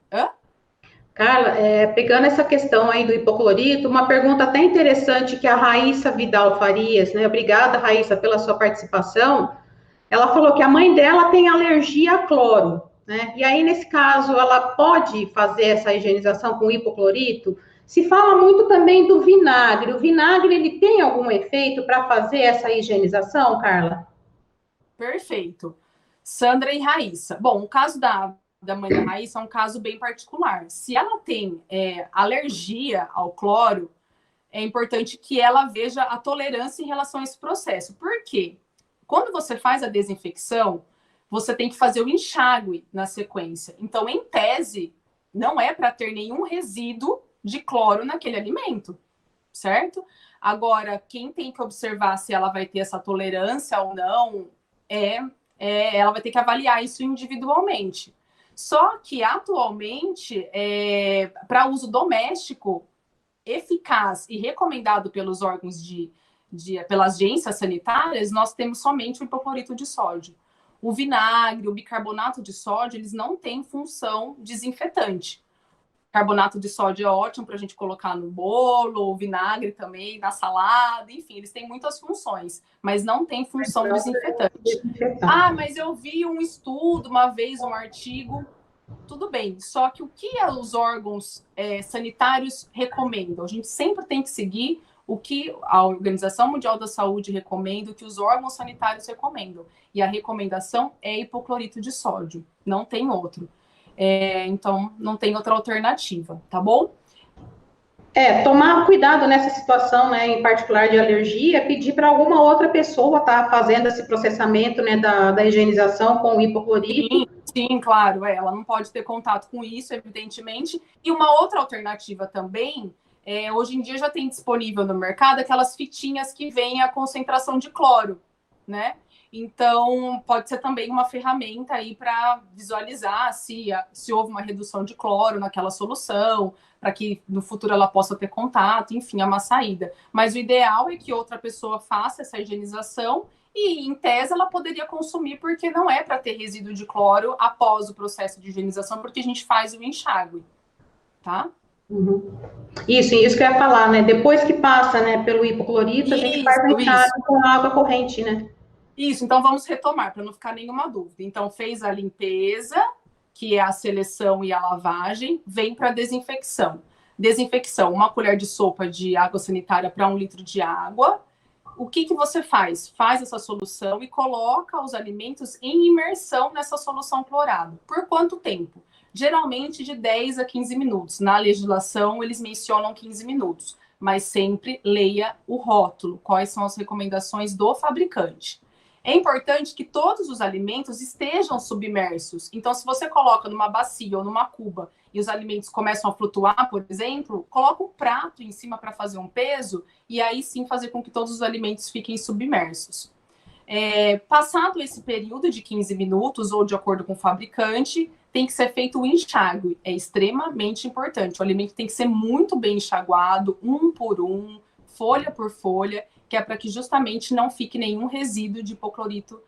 A: Carla, pegando essa questão aí do hipoclorito, uma pergunta até interessante que a Raíssa Vidal Farias, né? Obrigada, Raíssa, pela sua participação. Ela falou que a mãe dela tem alergia a cloro, né? E aí, nesse caso, ela pode fazer essa higienização com hipoclorito? Se fala muito também do vinagre. O vinagre, ele tem algum efeito para fazer essa higienização, Carla?
B: Perfeito. Sandra e Raíssa. Bom, o caso da mãe da Raíssa é um caso bem particular. Se ela tem alergia ao cloro, é importante que ela veja a tolerância em relação a esse processo. Por quê? Quando você faz a desinfecção, você tem que fazer o enxágue na sequência. Então, em tese, não é para ter nenhum resíduo de cloro naquele alimento, certo? Agora, quem tem que observar se ela vai ter essa tolerância ou não, ela vai ter que avaliar isso individualmente. Só que, atualmente, para uso doméstico, eficaz e recomendado pelos órgãos pelas agências sanitárias, nós temos somente o hipoclorito de sódio. O vinagre, o bicarbonato de sódio, eles não têm função desinfetante. Carbonato de sódio é ótimo para a gente colocar no bolo, o vinagre também, na salada, enfim, eles têm muitas funções, mas não tem função desinfetante. Ah, mas eu vi um estudo, uma vez, um artigo, tudo bem, só que o que os órgãos sanitários recomendam? A gente sempre tem que seguir o que a Organização Mundial da Saúde recomenda, o que os órgãos sanitários recomendam. E a recomendação é hipoclorito de sódio, não tem outro. Então, não tem outra alternativa, tá bom?
A: Tomar cuidado nessa situação, né, em particular de alergia, pedir para alguma outra pessoa estar fazendo esse processamento, né, da higienização com o hipoclorito.
B: Sim, claro, ela não pode ter contato com isso, evidentemente. E uma outra alternativa também, hoje em dia já tem disponível no mercado aquelas fitinhas que vêm a concentração de cloro, né? Então, pode ser também uma ferramenta aí para visualizar se houve uma redução de cloro naquela solução, para que no futuro ela possa ter contato, enfim, é uma saída. Mas o ideal é que outra pessoa faça essa higienização e, em tese, ela poderia consumir, porque não é para ter resíduo de cloro após o processo de higienização, porque a gente faz o enxágue, tá?
A: Uhum. Isso que eu ia falar, né? Depois que passa, né, pelo hipoclorito, a gente faz o enxágue com água corrente, né?
B: Isso, então vamos retomar, para não ficar nenhuma dúvida. Então, fez a limpeza, que é a seleção e a lavagem, vem para a desinfecção. Desinfecção, 1 colher de sopa de água sanitária para 1 litro de água. O que você faz? Faz essa solução e coloca os alimentos em imersão nessa solução clorada. Por quanto tempo? Geralmente de 10 a 15 minutos. Na legislação, eles mencionam 15 minutos, mas sempre leia o rótulo, quais são as recomendações do fabricante. É importante que todos os alimentos estejam submersos. Então, se você coloca numa bacia ou numa cuba e os alimentos começam a flutuar, por exemplo, coloca um prato em cima para fazer um peso e aí sim fazer com que todos os alimentos fiquem submersos. Passado esse período de 15 minutos, ou de acordo com o fabricante, tem que ser feito o enxágue. É extremamente importante. O alimento tem que ser muito bem enxaguado, um por um, folha por folha, que é para que justamente não fique nenhum resíduo de hipoclorito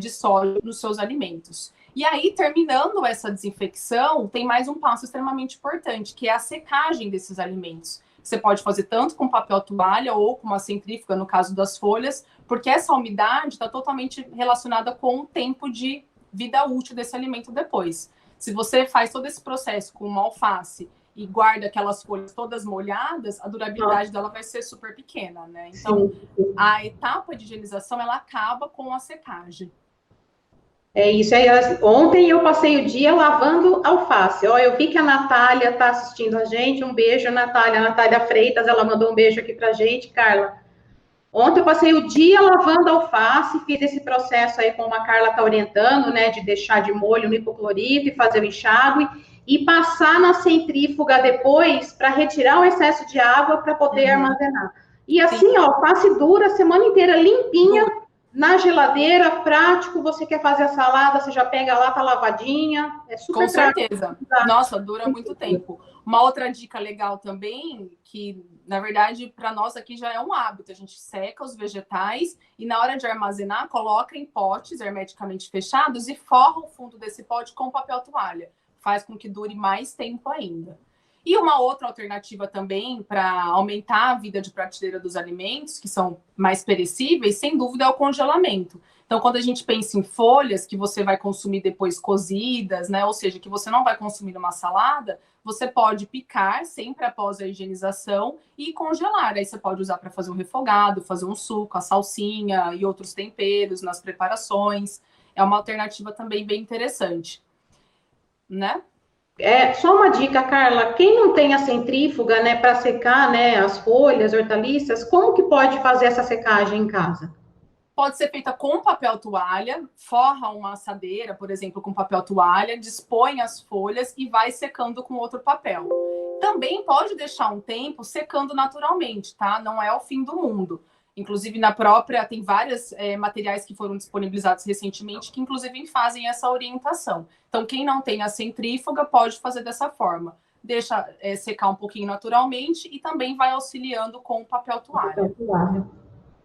B: de sódio nos seus alimentos. E aí, terminando essa desinfecção, tem mais um passo extremamente importante, que é a secagem desses alimentos. Você pode fazer tanto com papel toalha ou com uma centrífuga, no caso das folhas, porque essa umidade está totalmente relacionada com o tempo de vida útil desse alimento depois. Se você faz todo esse processo com uma alface e guarda aquelas folhas todas molhadas, a durabilidade dela vai ser super pequena, né? Então, a etapa de higienização, ela acaba com a secagem.
A: É isso aí. Ontem eu passei o dia lavando alface. Eu vi que a Natália está assistindo a gente. Um beijo, Natália. A Natália Freitas, ela mandou um beijo aqui para a gente, Carla. Ontem eu passei o dia lavando alface, fiz esse processo aí como a Carla está orientando, né, de deixar de molho no hipoclorito e fazer o enxágue e passar na centrífuga depois para retirar o excesso de água para poder armazenar. E assim, alface dura a semana inteira limpinha, na geladeira, prático, você quer fazer a salada, você já pega lá, tá lavadinha, é super
B: Com certeza. Nossa, dura muito tempo. Uma outra dica legal também, que na verdade para nós aqui já é um hábito, a gente seca os vegetais e na hora de armazenar, coloca em potes hermeticamente fechados e forra o fundo desse pote com papel toalha. Faz com que dure mais tempo ainda. E uma outra alternativa também para aumentar a vida de prateleira dos alimentos, que são mais perecíveis, sem dúvida, é o congelamento. Então, quando a gente pensa em folhas que você vai consumir depois cozidas, né? Ou seja, que você não vai consumir numa salada, você pode picar sempre após a higienização e congelar. Aí você pode usar para fazer um refogado, fazer um suco, a salsinha e outros temperos nas preparações. É uma alternativa também bem interessante, né?
A: Só uma dica, Carla, quem não tem a centrífuga, né, para secar, né, as folhas, hortaliças, como que pode fazer essa secagem em casa?
B: Pode ser feita com papel toalha, forra uma assadeira, por exemplo, com papel toalha, dispõe as folhas e vai secando com outro papel. Também pode deixar um tempo secando naturalmente, tá? Não é o fim do mundo. Inclusive, tem vários materiais que foram disponibilizados recentemente que, inclusive, fazem essa orientação. Então, quem não tem a centrífuga pode fazer dessa forma. Deixa secar um pouquinho naturalmente e também vai auxiliando com o papel toalha.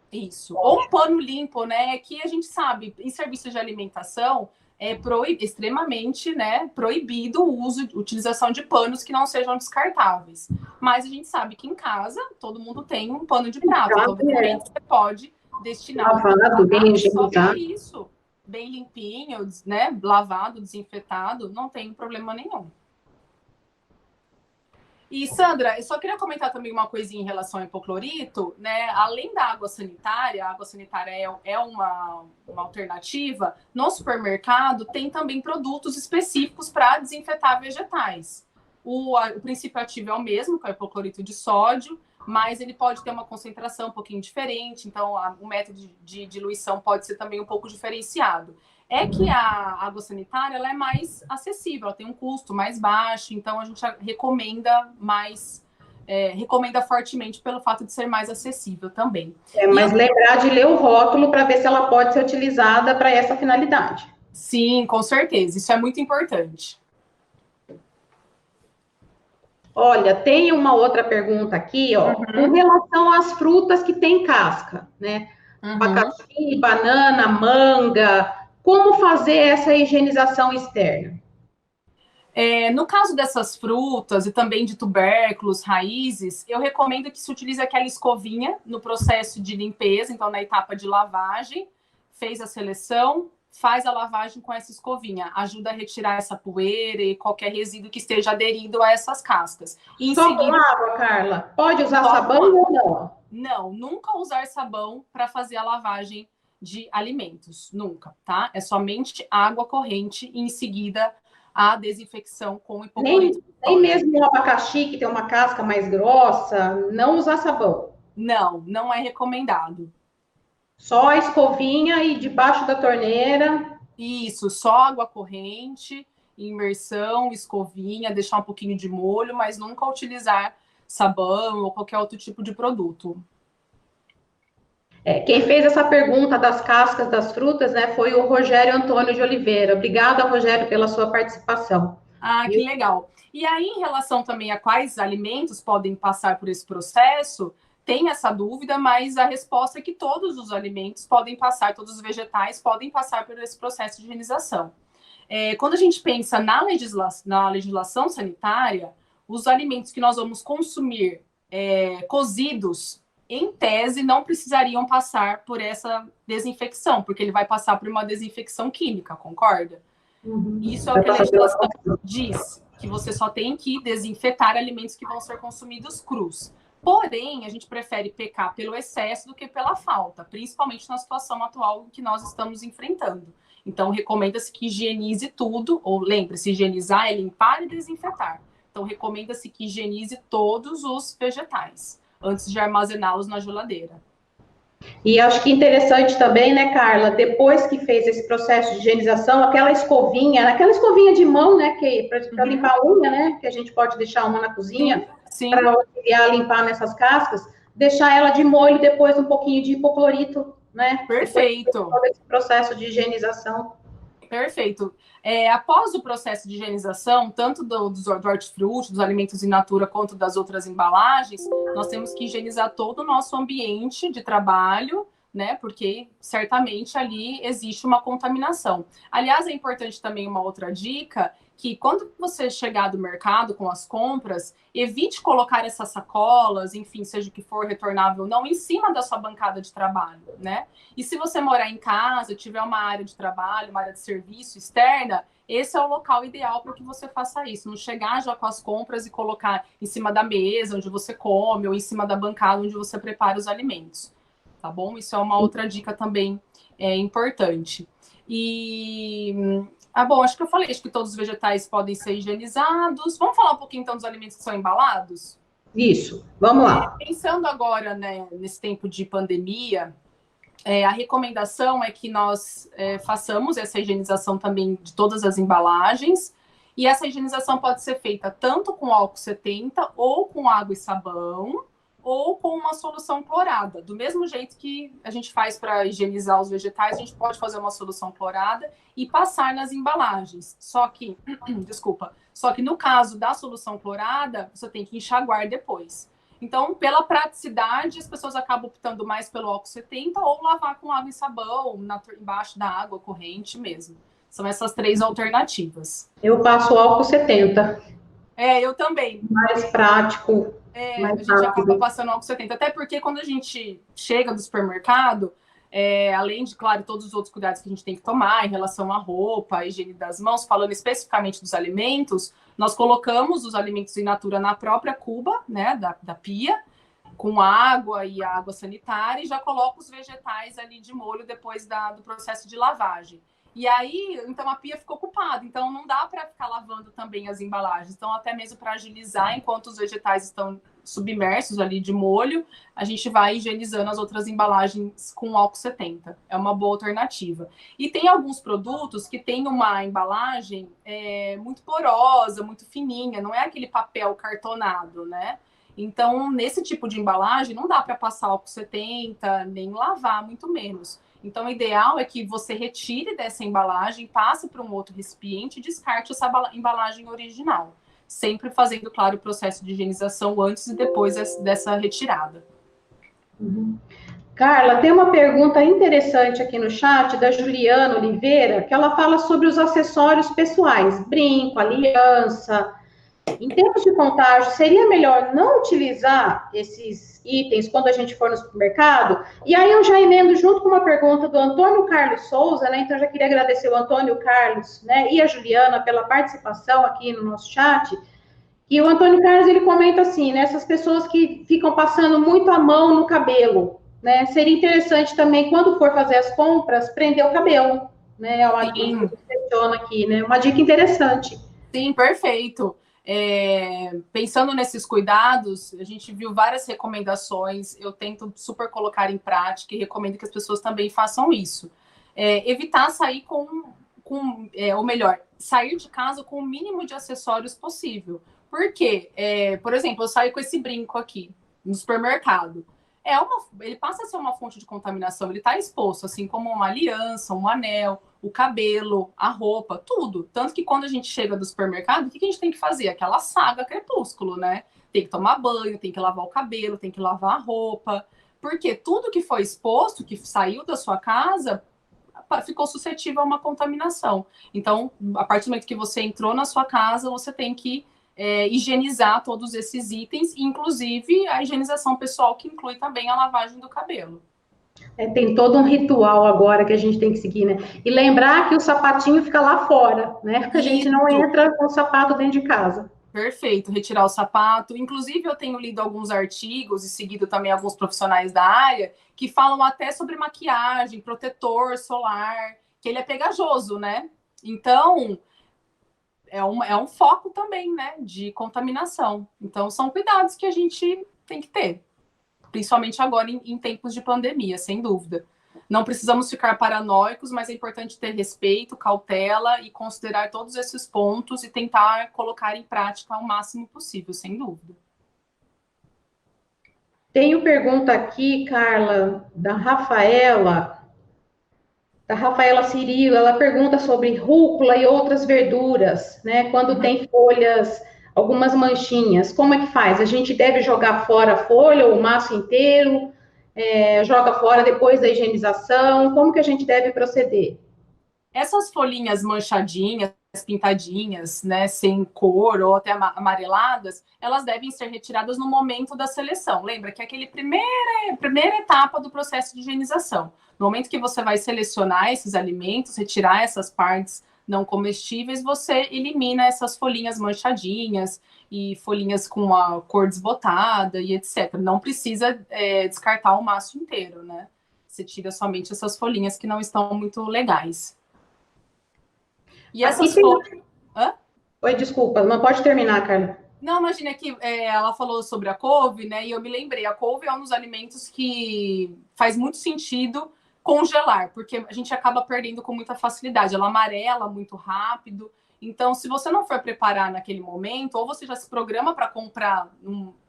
B: Isso. Ou um pano limpo, né? Que a gente sabe, em serviços de alimentação, é extremamente, né, proibido o uso, utilização de panos que não sejam descartáveis. Mas a gente sabe que em casa todo mundo tem um pano de prato, então de repente você pode destinar
A: lavado, bem
B: só para isso, bem limpinho, né, lavado, desinfetado, não tem problema nenhum. E, Sandra, eu só queria comentar também uma coisinha em relação ao hipoclorito, né? Além da água sanitária, a água sanitária é uma alternativa, no supermercado tem também produtos específicos para desinfetar vegetais. O princípio ativo é o mesmo, que é o hipoclorito de sódio, mas ele pode ter uma concentração um pouquinho diferente, então o método de diluição pode ser também um pouco diferenciado. É que a água sanitária ela é mais acessível, ela tem um custo mais baixo, então a gente recomenda fortemente pelo fato de ser mais acessível também.
A: Mas lembrar de ler o rótulo para ver se ela pode ser utilizada para essa finalidade.
B: Sim, com certeza, isso é muito importante.
A: Olha, tem uma outra pergunta aqui, ó, com relação às frutas que têm casca, né? Abacaxi, banana, manga, como fazer essa higienização externa?
B: No caso dessas frutas e também de tubérculos, raízes, eu recomendo que se utilize aquela escovinha no processo de limpeza, então na etapa de lavagem, fez a seleção, faz a lavagem com essa escovinha, ajuda a retirar essa poeira e qualquer resíduo que esteja aderido a essas cascas. E
A: só com água, Carla? Pode usar sabão ou não?
B: Não, nunca usar sabão para fazer a lavagem de alimentos, nunca, tá? É somente água corrente e em seguida a desinfecção com hipoclorito.
A: Nem mesmo o abacaxi, que tem uma casca mais grossa, não usar sabão?
B: Não, não é recomendado.
A: Só a escovinha e debaixo da torneira?
B: Isso, só água corrente, imersão, escovinha, deixar um pouquinho de molho, mas nunca utilizar sabão ou qualquer outro tipo de produto.
A: Quem fez essa pergunta das cascas das frutas, né, foi o Rogério Antônio de Oliveira. Obrigada, Rogério, pela sua participação.
B: Ah, que legal. E aí, em relação também a quais alimentos podem passar por esse processo, tem essa dúvida, mas a resposta é que todos os alimentos podem passar, todos os vegetais podem passar por esse processo de higienização. Quando a gente pensa na legislação sanitária, os alimentos que nós vamos consumir cozidos, em tese, não precisariam passar por essa desinfecção, porque ele vai passar por uma desinfecção química, concorda? Isso é o que a legislação diz, que você só tem que desinfetar alimentos que vão ser consumidos crus. Porém, a gente prefere pecar pelo excesso do que pela falta, principalmente na situação atual que nós estamos enfrentando. Então, recomenda-se que higienize tudo, ou lembre-se, higienizar é limpar e desinfetar. Então, recomenda-se que higienize todos os vegetais, antes de armazená-los na geladeira.
A: E acho que interessante também, né, Carla, depois que fez esse processo de higienização, aquela escovinha de mão, né, que para limpar a unha, né, que a gente pode deixar uma na cozinha, para auxiliar a limpar nessas cascas, deixar ela de molho depois um pouquinho de hipoclorito, né?
B: Perfeito.
A: Todo esse processo de higienização.
B: Perfeito. Após o processo de higienização, tanto do hortifruti, dos alimentos in natura, quanto das outras embalagens, nós temos que higienizar todo o nosso ambiente de trabalho, né? Porque certamente ali existe uma contaminação. Aliás, é importante também uma outra dica, que quando você chegar do mercado com as compras, evite colocar essas sacolas, enfim, seja o que for retornável, não em cima da sua bancada de trabalho, né? E se você morar em casa, tiver uma área de trabalho, uma área de serviço externa, esse é o local ideal para que você faça isso. Não chegar já com as compras e colocar em cima da mesa onde você come ou em cima da bancada onde você prepara os alimentos, tá bom? Isso é uma outra dica também importante. Bom, acho que eu falei, acho que todos os vegetais podem ser higienizados. Vamos falar um pouquinho, então, dos alimentos que são embalados?
A: Isso, vamos lá.
B: Pensando agora, né, nesse tempo de pandemia, a recomendação é que nós façamos essa higienização também de todas as embalagens, e essa higienização pode ser feita tanto com álcool 70, ou com água e sabão, ou com uma solução clorada. Do mesmo jeito que a gente faz para higienizar os vegetais, a gente pode fazer uma solução clorada e passar nas embalagens. Só que no caso da solução clorada, você tem que enxaguar depois. Então, pela praticidade, as pessoas acabam optando mais pelo álcool 70 ou lavar com água e sabão, embaixo da água corrente mesmo. São essas três alternativas.
A: Eu passo álcool 70.
B: Eu também.
A: Mais prático.
B: A gente acaba passando álcool 70. Até porque quando a gente chega do supermercado, além de, claro, todos os outros cuidados que a gente tem que tomar em relação à roupa, à higiene das mãos, falando especificamente dos alimentos, nós colocamos os alimentos in natura na própria cuba, né, da pia, com água e água sanitária, e já coloco os vegetais ali de molho depois do processo de lavagem. E aí, então a pia ficou ocupada. Então não dá para ficar lavando também as embalagens. Então, até mesmo para agilizar, enquanto os vegetais estão submersos ali de molho, a gente vai higienizando as outras embalagens com álcool 70. É uma boa alternativa. E tem alguns produtos que tem uma embalagem muito porosa, muito fininha, não é aquele papel cartonado, né? Então, nesse tipo de embalagem, não dá para passar álcool 70, nem lavar, muito menos. Então, o ideal é que você retire dessa embalagem, passe para um outro recipiente e descarte essa embalagem original. Sempre fazendo, claro, o processo de higienização antes e depois dessa retirada.
A: Uhum. Carla, tem uma pergunta interessante aqui no chat da Juliana Oliveira, que ela fala sobre os acessórios pessoais, brinco, aliança. Em termos de contágio, seria melhor não utilizar esses itens quando a gente for no supermercado? E aí eu já emendo junto com uma pergunta do Antônio Carlos Souza, né? Então, eu já queria agradecer o Antônio Carlos, né, e a Juliana pela participação aqui no nosso chat. E o Antônio Carlos, ele comenta assim, né, essas pessoas que ficam passando muito a mão no cabelo, né? Seria interessante também, quando for fazer as compras, prender o cabelo, né? É uma dica que funciona aqui, né? Uma dica interessante.
B: Sim, perfeito. Pensando nesses cuidados, a gente viu várias recomendações, eu tento super colocar em prática e recomendo que as pessoas também façam isso. Evitar sair ou melhor, sair de casa com o mínimo de acessórios possível. Por quê? Por exemplo, eu saio com esse brinco aqui no supermercado. Ele passa a ser uma fonte de contaminação, ele está exposto, assim como uma aliança, um anel, o cabelo, a roupa, tudo. Tanto que quando a gente chega do supermercado, o que a gente tem que fazer? Aquela saga crepúsculo, né? Tem que tomar banho, tem que lavar o cabelo, tem que lavar a roupa. Porque tudo que foi exposto, que saiu da sua casa, ficou suscetível a uma contaminação. Então, a partir do momento que você entrou na sua casa, você tem que higienizar todos esses itens, inclusive a higienização pessoal, que inclui também a lavagem do cabelo.
A: Tem todo um ritual agora que a gente tem que seguir, né? E lembrar que o sapatinho fica lá fora, né? A gente não entra com o sapato dentro de casa.
B: Perfeito, retirar o sapato. Inclusive, eu tenho lido alguns artigos e seguido também alguns profissionais da área que falam até sobre maquiagem, protetor solar, que ele é pegajoso, né? Então, é um foco também, né, de contaminação. Então, são cuidados que a gente tem que ter, principalmente agora em tempos de pandemia, sem dúvida. Não precisamos ficar paranoicos, mas é importante ter respeito, cautela e considerar todos esses pontos e tentar colocar em prática o máximo possível, sem dúvida.
A: Tenho pergunta aqui, Carla, da Rafaela Cirilo. Ela pergunta sobre rúcula e outras verduras, né? Quando tem folhas, algumas manchinhas, como é que faz? A gente deve jogar fora a folha ou o maço inteiro? Joga fora depois da higienização? Como que a gente deve proceder?
B: Essas folhinhas manchadinhas, pintadinhas, né, sem cor ou até amareladas, elas devem ser retiradas no momento da seleção. Lembra que é aquele primeira etapa do processo de higienização. No momento que você vai selecionar esses alimentos, retirar essas partes não comestíveis, você elimina essas folhinhas manchadinhas e folhinhas com a cor desbotada e etc. Não precisa descartar o maço inteiro, né? Você tira somente essas folhinhas que não estão muito legais. E essas folhas...
A: Oi, desculpa, não pode terminar, Carla.
B: Não, imagina que ela falou sobre a couve, né? E eu me lembrei, a couve é um dos alimentos que faz muito sentido congelar, porque a gente acaba perdendo com muita facilidade. Ela amarela muito rápido. Então, se você não for preparar naquele momento, ou você já se programa para comprar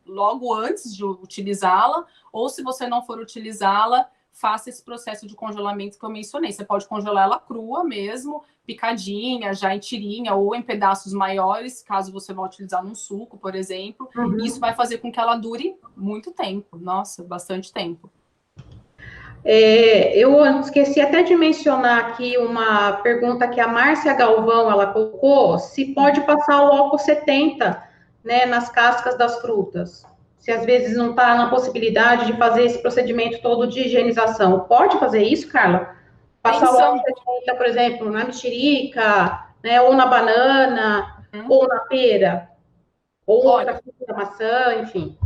B: logo antes de utilizá-la, ou se você não for utilizá-la, faça esse processo de congelamento que eu mencionei. Você pode congelar ela crua mesmo, picadinha, já em tirinha ou em pedaços maiores, caso você vá utilizar num suco, por exemplo. Uhum. Isso vai fazer com que ela dure muito tempo. Nossa, bastante tempo.
A: Eu esqueci até de mencionar aqui uma pergunta que a Márcia Galvão, ela colocou, se pode passar o álcool 70, né, nas cascas das frutas. Se às vezes não está na possibilidade de fazer esse procedimento todo de higienização. Pode fazer isso, Carla? Passar o álcool 70, por exemplo, na mexerica, né, ou na banana, ou na pera, ou outra fruta, maçã, enfim.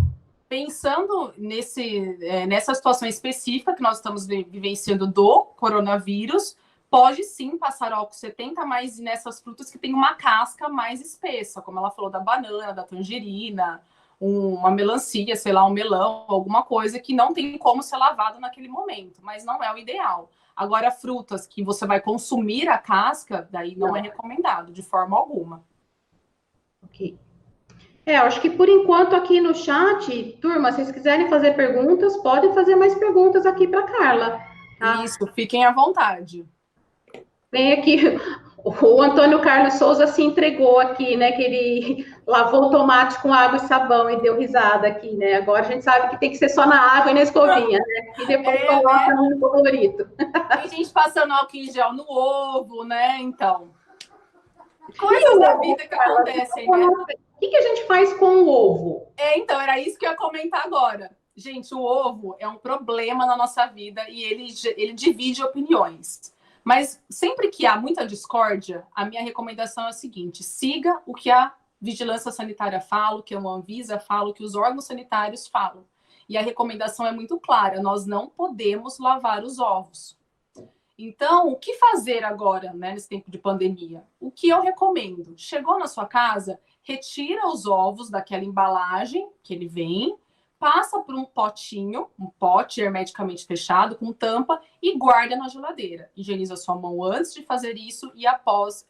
B: Pensando nessa situação específica que nós estamos vivenciando do coronavírus, pode sim passar álcool 70, mas nessas frutas que tem uma casca mais espessa, como ela falou, da banana, da tangerina, uma melancia, sei lá, um melão, alguma coisa que não tem como ser lavado naquele momento, mas não é o ideal. Agora, frutas que você vai consumir a casca, daí não é recomendado, de forma alguma.
A: Ok. Acho que por enquanto aqui no chat, turma, se vocês quiserem fazer perguntas, podem fazer mais perguntas aqui para Carla.
B: Tá? Isso, fiquem à vontade.
A: Vem aqui, o Antônio Carlos Souza se entregou aqui, né? Que ele lavou o tomate com água e sabão e deu risada aqui, né? Agora a gente sabe que tem que ser só na água e na escovinha, né? E depois coloca no favorito.
B: Tem gente passando álcool em gel no ovo, né? Então, coisas da vida que acontecem, né?
A: O que a gente faz com o ovo?
B: Então, era isso que eu ia comentar agora. Gente, o ovo é um problema na nossa vida e ele divide opiniões. Mas sempre que há muita discórdia, a minha recomendação é a seguinte: siga o que a Vigilância Sanitária fala, o que a Anvisa fala, o que os órgãos sanitários falam. E a recomendação é muito clara: nós não podemos lavar os ovos. Então, o que fazer agora, né, nesse tempo de pandemia? O que eu recomendo? Chegou na sua casa, retira os ovos daquela embalagem que ele vem, passa por um potinho, um pote hermeticamente fechado, com tampa, e guarda na geladeira. Higieniza sua mão antes de fazer isso e após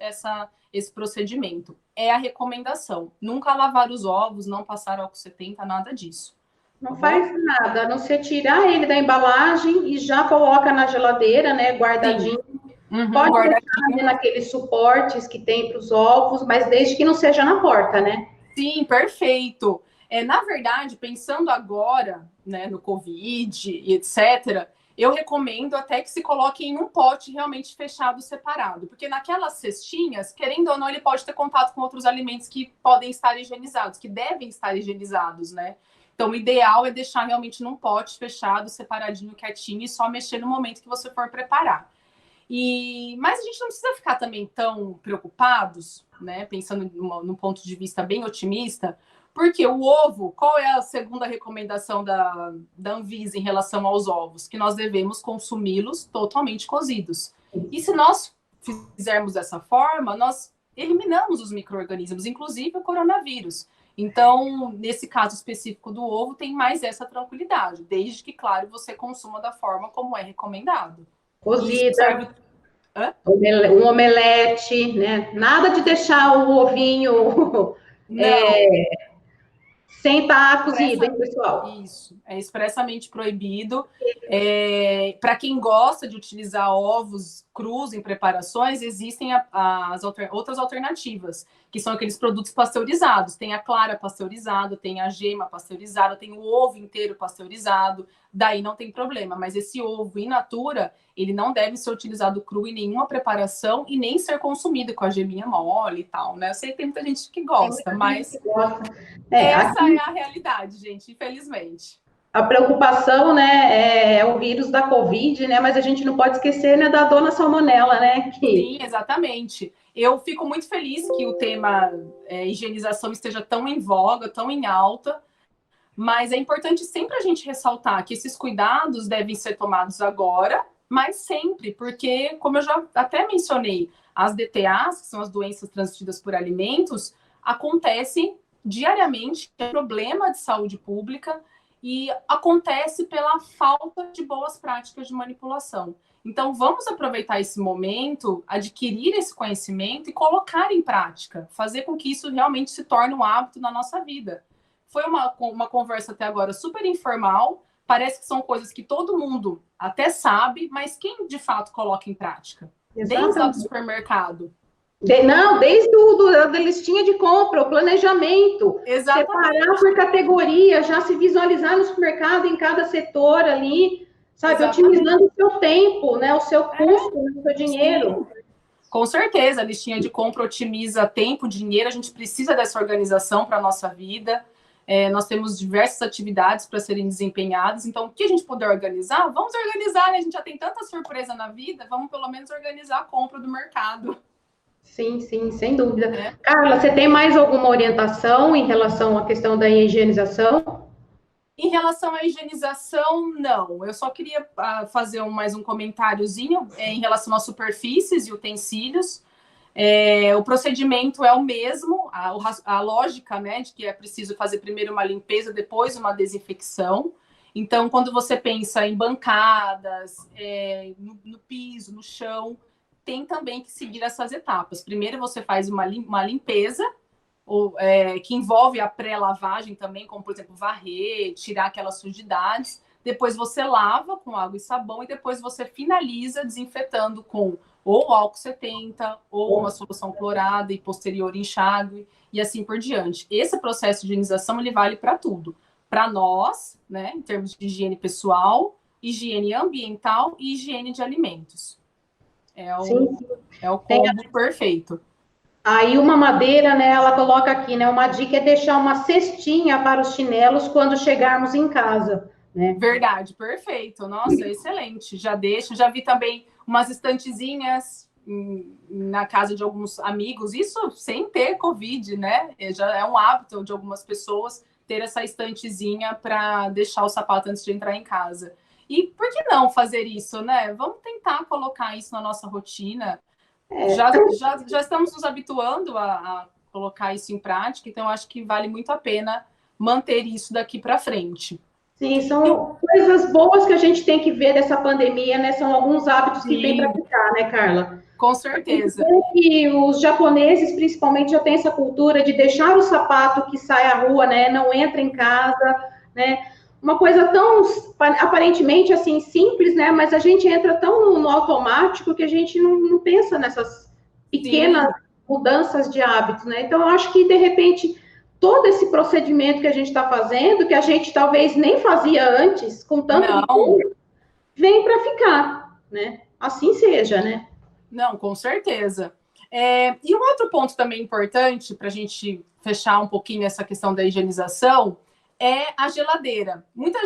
B: esse procedimento. É a recomendação. Nunca lavar os ovos, não passar álcool 70, nada disso.
A: Não faz nada, a não ser tirar ele da embalagem e já coloca na geladeira, né, guardadinho. Pode deixar naqueles suportes que tem para os ovos, mas desde que não seja na porta, né?
B: Sim, perfeito. Na verdade, pensando agora, né, no Covid e etc., eu recomendo até que se coloque em um pote realmente fechado, separado. Porque naquelas cestinhas, querendo ou não, ele pode ter contato com outros alimentos que podem estar higienizados, que devem estar higienizados, né? Então, o ideal é deixar realmente num pote fechado, separadinho, quietinho, e só mexer no momento que você for preparar. Mas a gente não precisa ficar também tão preocupados, né? Pensando num ponto de vista bem otimista, porque o ovo, qual é a segunda recomendação da Anvisa em relação aos ovos? Que nós devemos consumi-los totalmente cozidos. E se nós fizermos dessa forma, nós eliminamos os micro-organismos, inclusive o coronavírus. Então, nesse caso específico do ovo, tem mais essa tranquilidade, desde que, claro, você consuma da forma como é recomendado.
A: Cozida, um omelete, né? Nada de deixar o ovinho sem estar cozido, hein, pessoal?
B: Isso, é expressamente proibido. Para quem gosta de utilizar ovos crus em preparações, existem outras alternativas, que são aqueles produtos pasteurizados. Tem a clara pasteurizada, tem a gema pasteurizada, tem o ovo inteiro pasteurizado, daí não tem problema. Mas esse ovo in natura, ele não deve ser utilizado cru em nenhuma preparação e nem ser consumido com a geminha mole e tal, né? Eu sei que tem muita gente que gosta, mas essa é a realidade, gente, infelizmente.
A: A preocupação, né, é o vírus da Covid, né, mas a gente não pode esquecer, né, da dona Salmonella, né?
B: Sim, exatamente. Eu fico muito feliz que o tema higienização esteja tão em voga, tão em alta, mas é importante sempre a gente ressaltar que esses cuidados devem ser tomados agora, mas sempre, porque, como eu já até mencionei, as DTAs, que são as doenças transmitidas por alimentos, acontecem diariamente, é problema de saúde pública e acontece pela falta de boas práticas de manipulação. Então, vamos aproveitar esse momento, adquirir esse conhecimento e colocar em prática, fazer com que isso realmente se torne um hábito na nossa vida. Foi uma conversa até agora super informal, parece que são coisas que todo mundo até sabe, mas quem de fato coloca em prática?
A: Exatamente.
B: Desde lá do supermercado.
A: Desde a listinha de compra, o planejamento.
B: Exatamente.
A: Separar por categoria, já se visualizar no supermercado, em cada setor ali, sabe? Exatamente. Otimizando o seu tempo, né? O seu custo, o seu dinheiro.
B: Sim. Com certeza, a listinha de compra otimiza tempo, dinheiro, a gente precisa dessa organização para a nossa vida. Nós temos diversas atividades para serem desempenhadas, então o que a gente puder organizar, vamos organizar, né? A gente já tem tanta surpresa na vida, vamos pelo menos organizar a compra do mercado.
A: Sim, sem dúvida. Carla, você tem mais alguma orientação em relação à questão da higienização?
B: Em relação à higienização, não. Eu só queria fazer mais um comentáriozinho em relação às superfícies e utensílios. O procedimento é o mesmo, a lógica, né, de que é preciso fazer primeiro uma limpeza, depois uma desinfecção. Então, quando você pensa em bancadas, no piso, no chão, tem também que seguir essas etapas. Primeiro você faz uma limpeza, que envolve a pré-lavagem também, como, por exemplo, varrer, tirar aquelas sujidades. Depois você lava com água e sabão e depois você finaliza desinfetando com ou álcool 70 ou uma solução clorada e posterior enxágue e assim por diante. Esse processo de higienização ele vale para tudo. Para nós, né, em termos de higiene pessoal, higiene ambiental e higiene de alimentos. É o combo perfeito.
A: Aí uma madeira, né, ela coloca aqui, né, uma dica é deixar uma cestinha para os chinelos quando chegarmos em casa, né?
B: Verdade, perfeito. Nossa, excelente. Já vi também umas estantezinhas na casa de alguns amigos, isso sem ter Covid, né? Já é um hábito de algumas pessoas ter essa estantezinha para deixar o sapato antes de entrar em casa. E por que não fazer isso, né? Vamos tentar colocar isso na nossa rotina. Já estamos nos habituando a colocar isso em prática, então acho que vale muito a pena manter isso daqui para frente.
A: Sim, são coisas boas que a gente tem que ver dessa pandemia, né? São alguns hábitos que vêm para ficar, né, Carla?
B: Com certeza.
A: E os japoneses, principalmente, já têm essa cultura de deixar o sapato que sai à rua, né? Não entra em casa, né? Uma coisa tão, aparentemente, assim, simples, né? Mas a gente entra tão no automático que a gente não pensa nessas pequenas mudanças de hábitos, né? Então, eu acho que, de repente, todo esse procedimento que a gente está fazendo, que a gente talvez nem fazia antes, com tanto rigor, vem para ficar, né? Assim seja, né?
B: Não, com certeza. E um outro ponto também importante para a gente fechar um pouquinho essa questão da higienização é a geladeira. Muito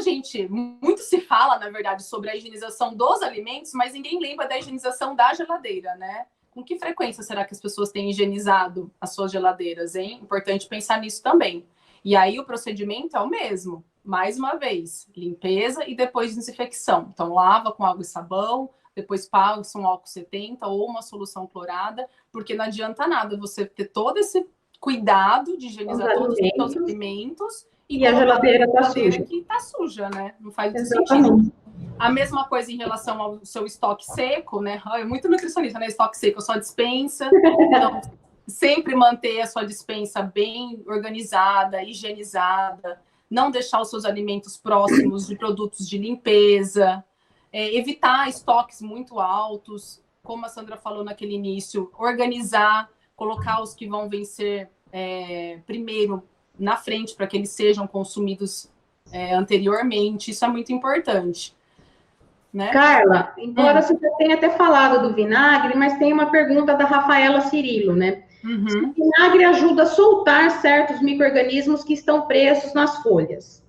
B: se fala, na verdade, sobre a higienização dos alimentos, mas ninguém lembra da higienização da geladeira, né? Com que frequência será que as pessoas têm higienizado as suas geladeiras, hein? Importante pensar nisso também. E aí o procedimento é o mesmo. Mais uma vez, limpeza e depois desinfecção. Então, lava com água e sabão, depois passa um álcool 70 ou uma solução clorada, porque não adianta nada você ter todo esse cuidado de higienizar todos os seus alimentos
A: e a geladeira está suja.
B: Que está suja, né? Não faz muito sentido. A mesma coisa em relação ao seu estoque seco, né? É muito nutricionista, né? Estoque seco, sua despensa. Então, sempre manter a sua despensa bem organizada, higienizada. Não deixar os seus alimentos próximos de produtos de limpeza. Evitar estoques muito altos. Como a Sandra falou naquele início, organizar, colocar os que vão vencer primeiro na frente para que eles sejam consumidos anteriormente. Isso é muito importante. Né?
A: Carla, embora você já tenha até falado do vinagre, mas tem uma pergunta da Rafaela Cirilo, né? Se o vinagre ajuda a soltar certos micro-organismos que estão presos nas folhas.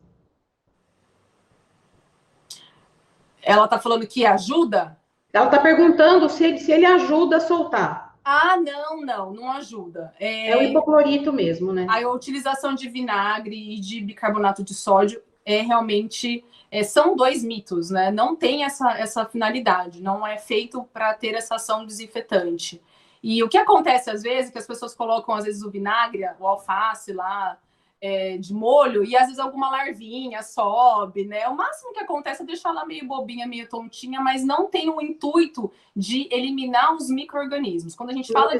B: Ela está falando que ajuda?
A: Ela está perguntando se ele ajuda a soltar.
B: Ah, não ajuda.
A: É o hipoclorito mesmo, né?
B: A utilização de vinagre e de bicarbonato de sódio realmente são dois mitos, né? Não tem essa finalidade, não é feito para ter essa ação desinfetante. E o que acontece às vezes é que as pessoas colocam às vezes o vinagre, o alface lá de molho e às vezes alguma larvinha sobe, né? O máximo que acontece é deixar ela meio bobinha, meio tontinha, mas não tem o intuito de eliminar os micro-organismos. Quando a gente fala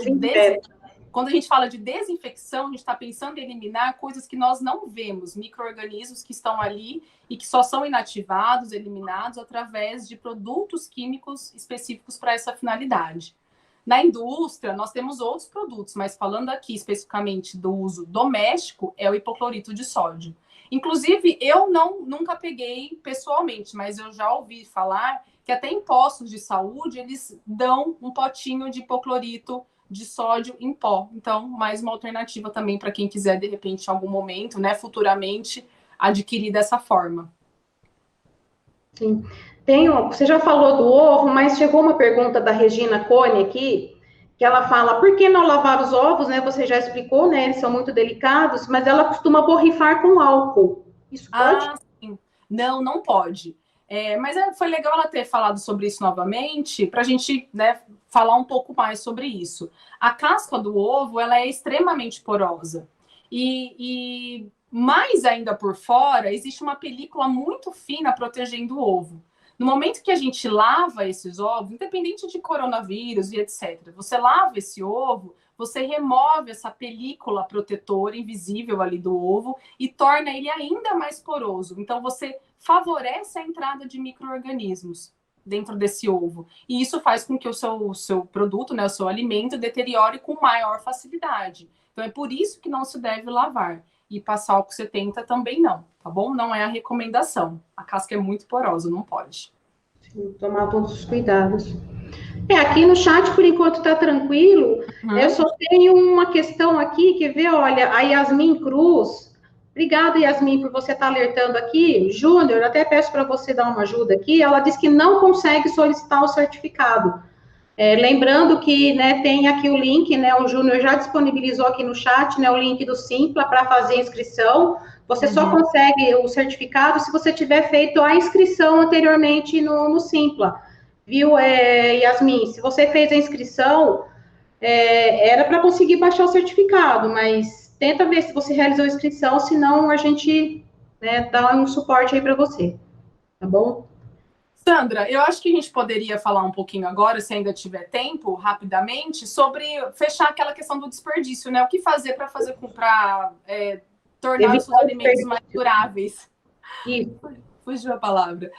B: de desinfecção, a gente está pensando em eliminar coisas que nós não vemos, micro-organismos que estão ali e que só são inativados, eliminados através de produtos químicos específicos para essa finalidade. Na indústria, nós temos outros produtos, mas falando aqui especificamente do uso doméstico, é o hipoclorito de sódio. Inclusive, eu nunca peguei pessoalmente, mas eu já ouvi falar que até em postos de saúde, eles dão um potinho de hipoclorito de sódio em pó. Então, mais uma alternativa também para quem quiser, de repente, em algum momento, né, futuramente, adquirir dessa forma.
A: Sim. Você já falou do ovo, mas chegou uma pergunta da Regina Cone aqui, que ela fala, por que não lavar os ovos, né? Você já explicou, né? Eles são muito delicados, mas ela costuma borrifar com álcool. Isso pode?
B: Sim. Não, não pode. Mas foi legal ela ter falado sobre isso novamente, para a gente, né, falar um pouco mais sobre isso. A casca do ovo, ela é extremamente porosa. E mais ainda por fora, existe uma película muito fina protegendo o ovo. No momento que a gente lava esses ovos, independente de coronavírus e etc., você lava esse ovo, você remove essa película protetora invisível ali do ovo e torna ele ainda mais poroso. Então, você favorece a entrada de micro-organismos dentro desse ovo. E isso faz com que o seu produto, né, o seu alimento, deteriore com maior facilidade. Então, é por isso que não se deve lavar. E passar álcool 70 também não, tá bom? Não é a recomendação. A casca é muito porosa, não pode.
A: Sim, tomar todos os cuidados. Aqui no chat, por enquanto, está tranquilo. Eu só tenho uma questão aqui, quer ver? Olha, a Yasmin Cruz. Obrigada, Yasmin, por você estar alertando aqui. Júnior, até peço para você dar uma ajuda aqui. Ela disse que não consegue solicitar o certificado. Lembrando que, né, tem aqui o link, né, o Júnior já disponibilizou aqui no chat, né, o link do Simpla para fazer a inscrição. Você só consegue o certificado se você tiver feito a inscrição anteriormente no Simpla. Viu, Yasmin? Se você fez a inscrição, era para conseguir baixar o certificado, mas tenta ver se você realizou a inscrição, senão a gente, né, dá um suporte aí para você, tá bom?
B: Sandra, eu acho que a gente poderia falar um pouquinho agora, se ainda tiver tempo, rapidamente, sobre fechar aquela questão do desperdício, né? O que fazer para tornar os seus alimentos mais duráveis?
A: Isso.
B: Fugiu a palavra.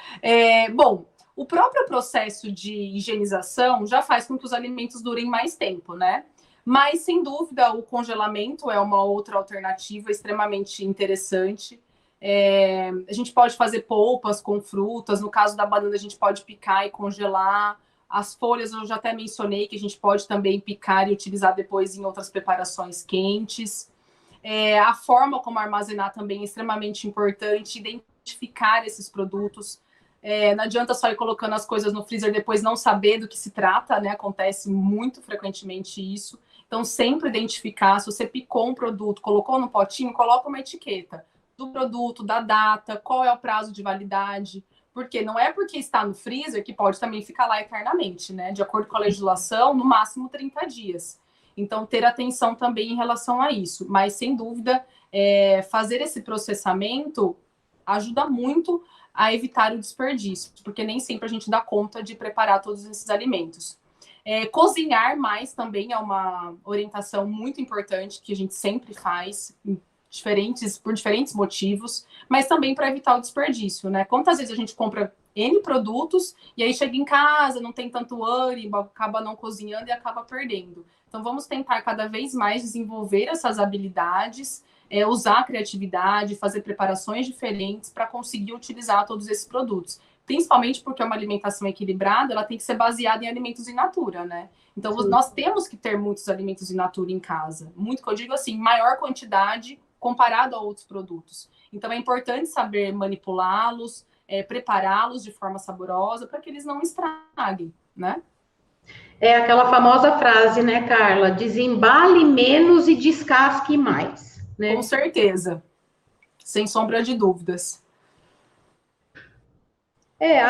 B: Bom, o próprio processo de higienização já faz com que os alimentos durem mais tempo, né? Mas, sem dúvida, o congelamento é uma outra alternativa extremamente interessante. A gente pode fazer polpas com frutas. No caso da banana, a gente pode picar e congelar. As folhas eu já até mencionei que a gente pode também picar e utilizar depois em outras preparações quentes. A forma como armazenar também é extremamente importante, identificar esses produtos. Não adianta só ir colocando as coisas no freezer depois não saber do que se trata, né? Acontece muito frequentemente isso. Então, sempre identificar, se você picou um produto, colocou no potinho, coloca uma etiqueta do produto, da data, qual é o prazo de validade, porque não é porque está no freezer que pode também ficar lá eternamente, né? De acordo com a legislação, no máximo 30 dias. Então, ter atenção também em relação a isso. Mas, sem dúvida, fazer esse processamento ajuda muito a evitar o desperdício, porque nem sempre a gente dá conta de preparar todos esses alimentos. Cozinhar mais também é uma orientação muito importante que a gente sempre faz, por diferentes motivos, mas também para evitar o desperdício, né? Quantas vezes a gente compra N produtos e aí chega em casa, não tem tanto ânimo, acaba não cozinhando e acaba perdendo. Então, vamos tentar cada vez mais desenvolver essas habilidades, usar a criatividade, fazer preparações diferentes para conseguir utilizar todos esses produtos. Principalmente porque uma alimentação equilibrada, ela tem que ser baseada em alimentos in natura, né? Então, nós temos que ter muitos alimentos in natura em casa. Muito que eu digo assim, maior quantidade comparado a outros produtos. Então, é importante saber manipulá-los, prepará-los de forma saborosa para que eles não estraguem, né?
A: É aquela famosa frase, né, Carla? Desembale menos e descasque mais, né?
B: Com certeza. Sem sombra de dúvidas.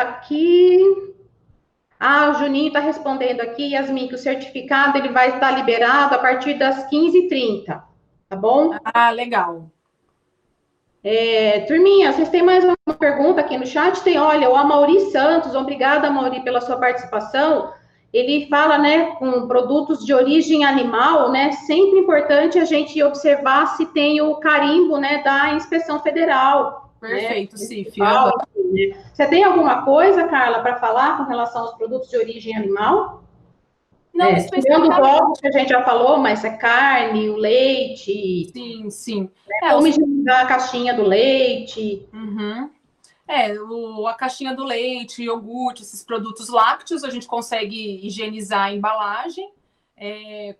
A: Aqui... o Juninho está respondendo aqui, Yasmin, que o certificado ele vai estar liberado a partir das 15h30, tá bom?
B: Legal.
A: Turminha, vocês têm mais alguma pergunta aqui no chat? Olha, o Amaury Santos, obrigada, Amaury, pela sua participação. Ele fala, né, com produtos de origem animal, né, sempre importante a gente observar se tem o carimbo, né, da Inspeção Federal.
B: Perfeito,
A: né,
B: Cif.
A: Você tem alguma coisa, Carla, para falar com relação aos produtos de origem animal?
B: Não,
A: tirando os ovos que a gente já falou, mas carne, o leite.
B: Sim, sim.
A: Como higienizar a caixinha do leite.
B: A caixinha do leite, iogurte, esses produtos lácteos, a gente consegue higienizar a embalagem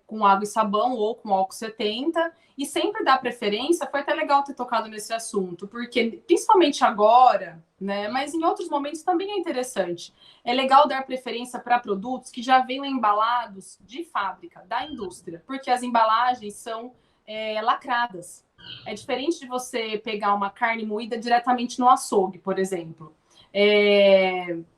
B: com água e sabão ou com álcool 70, e sempre dá preferência. Foi até legal ter tocado nesse assunto, porque principalmente agora, né, mas em outros momentos também é interessante. É legal dar preferência para produtos que já venham embalados de fábrica, da indústria, porque as embalagens são lacradas. É diferente de você pegar uma carne moída diretamente no açougue, por exemplo.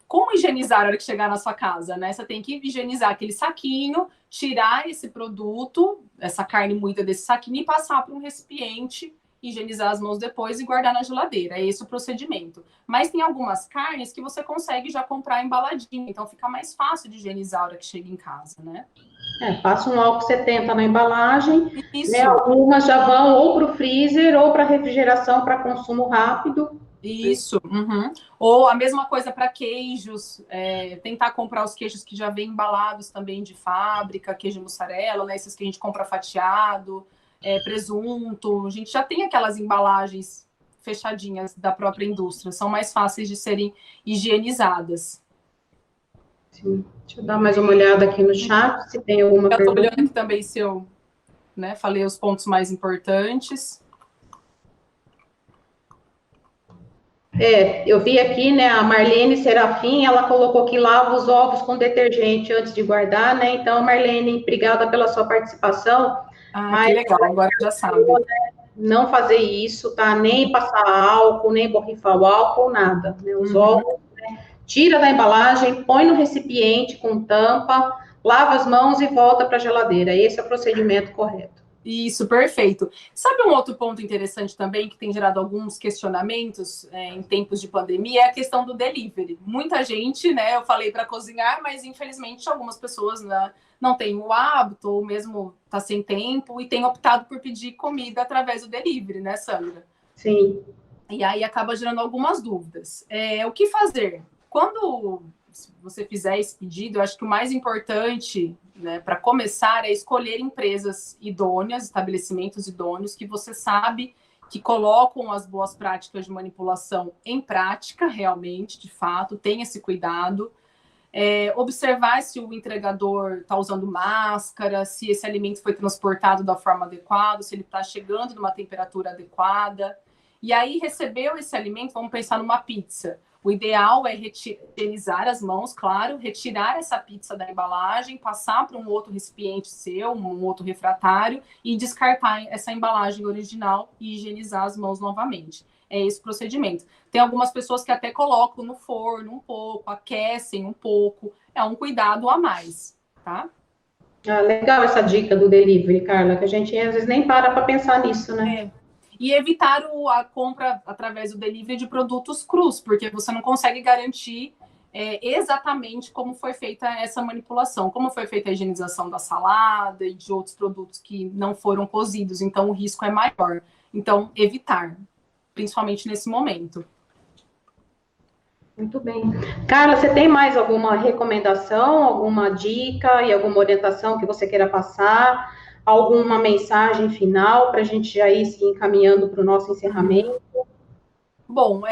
B: Como higienizar na hora que chegar na sua casa, né? Você tem que higienizar aquele saquinho, tirar esse produto, essa carne moída desse saquinho e passar para um recipiente, higienizar as mãos depois e guardar na geladeira. É esse o procedimento. Mas tem algumas carnes que você consegue já comprar embaladinho, então fica mais fácil de higienizar a hora que chega em casa, né?
A: Passa um álcool 70 na embalagem, né?
B: Isso.
A: Algumas já vão ou para o freezer ou para refrigeração para consumo rápido.
B: Isso. Uhum. Ou a mesma coisa para queijos, tentar comprar os queijos que já vêm embalados também de fábrica, queijo mussarela, né? Esses que a gente compra fatiado, presunto. A gente já tem aquelas embalagens fechadinhas da própria indústria, são mais fáceis de serem higienizadas.
A: Sim. Deixa eu dar mais uma olhada aqui no chat, se tem alguma pergunta.
B: Estou olhando aqui também se eu falei os pontos mais importantes.
A: Eu vi aqui, né, a Marlene Serafim, ela colocou que lava os ovos com detergente antes de guardar, né? Então, Marlene, obrigada pela sua participação.
B: Que legal, agora já sabe.
A: Não fazer isso, tá? Nem passar álcool, nem borrifar o álcool, nada. Né? Os ovos, né? Tira da embalagem, põe no recipiente com tampa, lava as mãos e volta para a geladeira. Esse é o procedimento correto.
B: Isso, perfeito. Sabe um outro ponto interessante também, que tem gerado alguns questionamentos em tempos de pandemia, é a questão do delivery. Muita gente, né, eu falei para cozinhar, mas infelizmente algumas pessoas, né, não têm o hábito, ou mesmo tá sem tempo, e têm optado por pedir comida através do delivery, né, Sandra?
A: Sim.
B: E aí acaba gerando algumas dúvidas. O que fazer? Quando você fizer esse pedido, eu acho que o mais importante, né, para começar, é escolher empresas idôneas, estabelecimentos idôneos, que você sabe que colocam as boas práticas de manipulação em prática, realmente, de fato, tem esse cuidado. Observar se o entregador está usando máscara, se esse alimento foi transportado da forma adequada, se ele está chegando numa temperatura adequada. E aí, recebeu esse alimento, vamos pensar numa pizza. O ideal é higienizar as mãos, claro, retirar essa pizza da embalagem, passar para um outro recipiente seu, um outro refratário, e descartar essa embalagem original e higienizar as mãos novamente. É esse o procedimento. Tem algumas pessoas que até colocam no forno um pouco, aquecem um pouco. É um cuidado a mais, tá?
A: Legal essa dica do delivery, Carla, que a gente às vezes nem para pensar nisso, né?
B: E evitar a compra através do delivery de produtos crus, porque você não consegue garantir exatamente como foi feita essa manipulação, como foi feita a higienização da salada e de outros produtos que não foram cozidos, então o risco é maior. Então, evitar, principalmente nesse momento.
A: Muito bem. Carla, você tem mais alguma recomendação, alguma dica e alguma orientação que você queira passar? Alguma mensagem final para a gente já ir se encaminhando para o nosso encerramento?
B: Bom,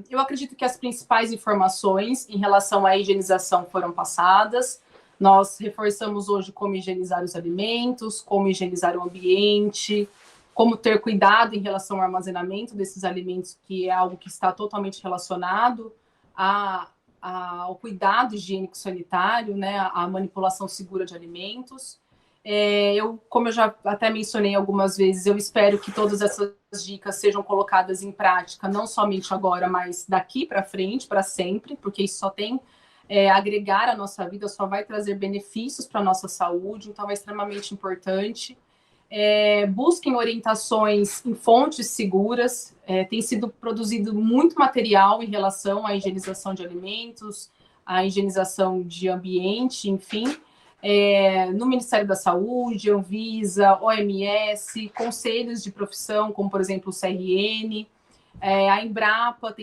B: eu acredito que as principais informações em relação à higienização foram passadas. Nós reforçamos hoje como higienizar os alimentos, como higienizar o ambiente, como ter cuidado em relação ao armazenamento desses alimentos, que é algo que está totalmente relacionado ao cuidado higiênico sanitário, né, à manipulação segura de alimentos. Como eu já até mencionei algumas vezes, eu espero que todas essas dicas sejam colocadas em prática, não somente agora, mas daqui para frente, para sempre, porque isso só tem agregar à nossa vida, só vai trazer benefícios para a nossa saúde, então é extremamente importante. Busquem orientações em fontes seguras, tem sido produzido muito material em relação à higienização de alimentos, à higienização de ambiente, enfim, no Ministério da Saúde, Anvisa, OMS, conselhos de profissão, como, por exemplo, o CRN, a Embrapa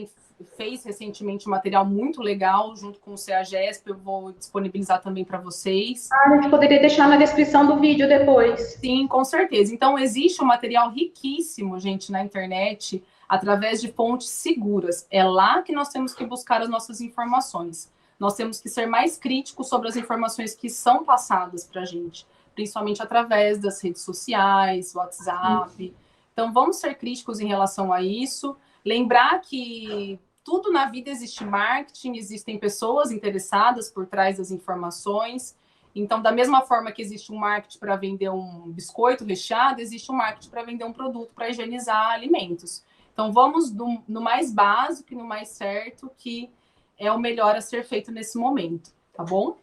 B: fez recentemente um material muito legal, junto com o CEAGESP, eu vou disponibilizar também para vocês.
A: A gente poderia deixar na descrição do vídeo depois.
B: Sim, com certeza. Então, existe um material riquíssimo, gente, na internet, através de fontes seguras. É lá que nós temos que buscar as nossas informações. Nós temos que ser mais críticos sobre as informações que são passadas para a gente, principalmente através das redes sociais, WhatsApp. Então, vamos ser críticos em relação a isso. Lembrar que tudo na vida existe marketing, existem pessoas interessadas por trás das informações. Então, da mesma forma que existe um marketing para vender um biscoito recheado, existe um marketing para vender um produto para higienizar alimentos. Então, vamos no mais básico e no mais certo, que é o melhor a ser feito nesse momento, tá bom?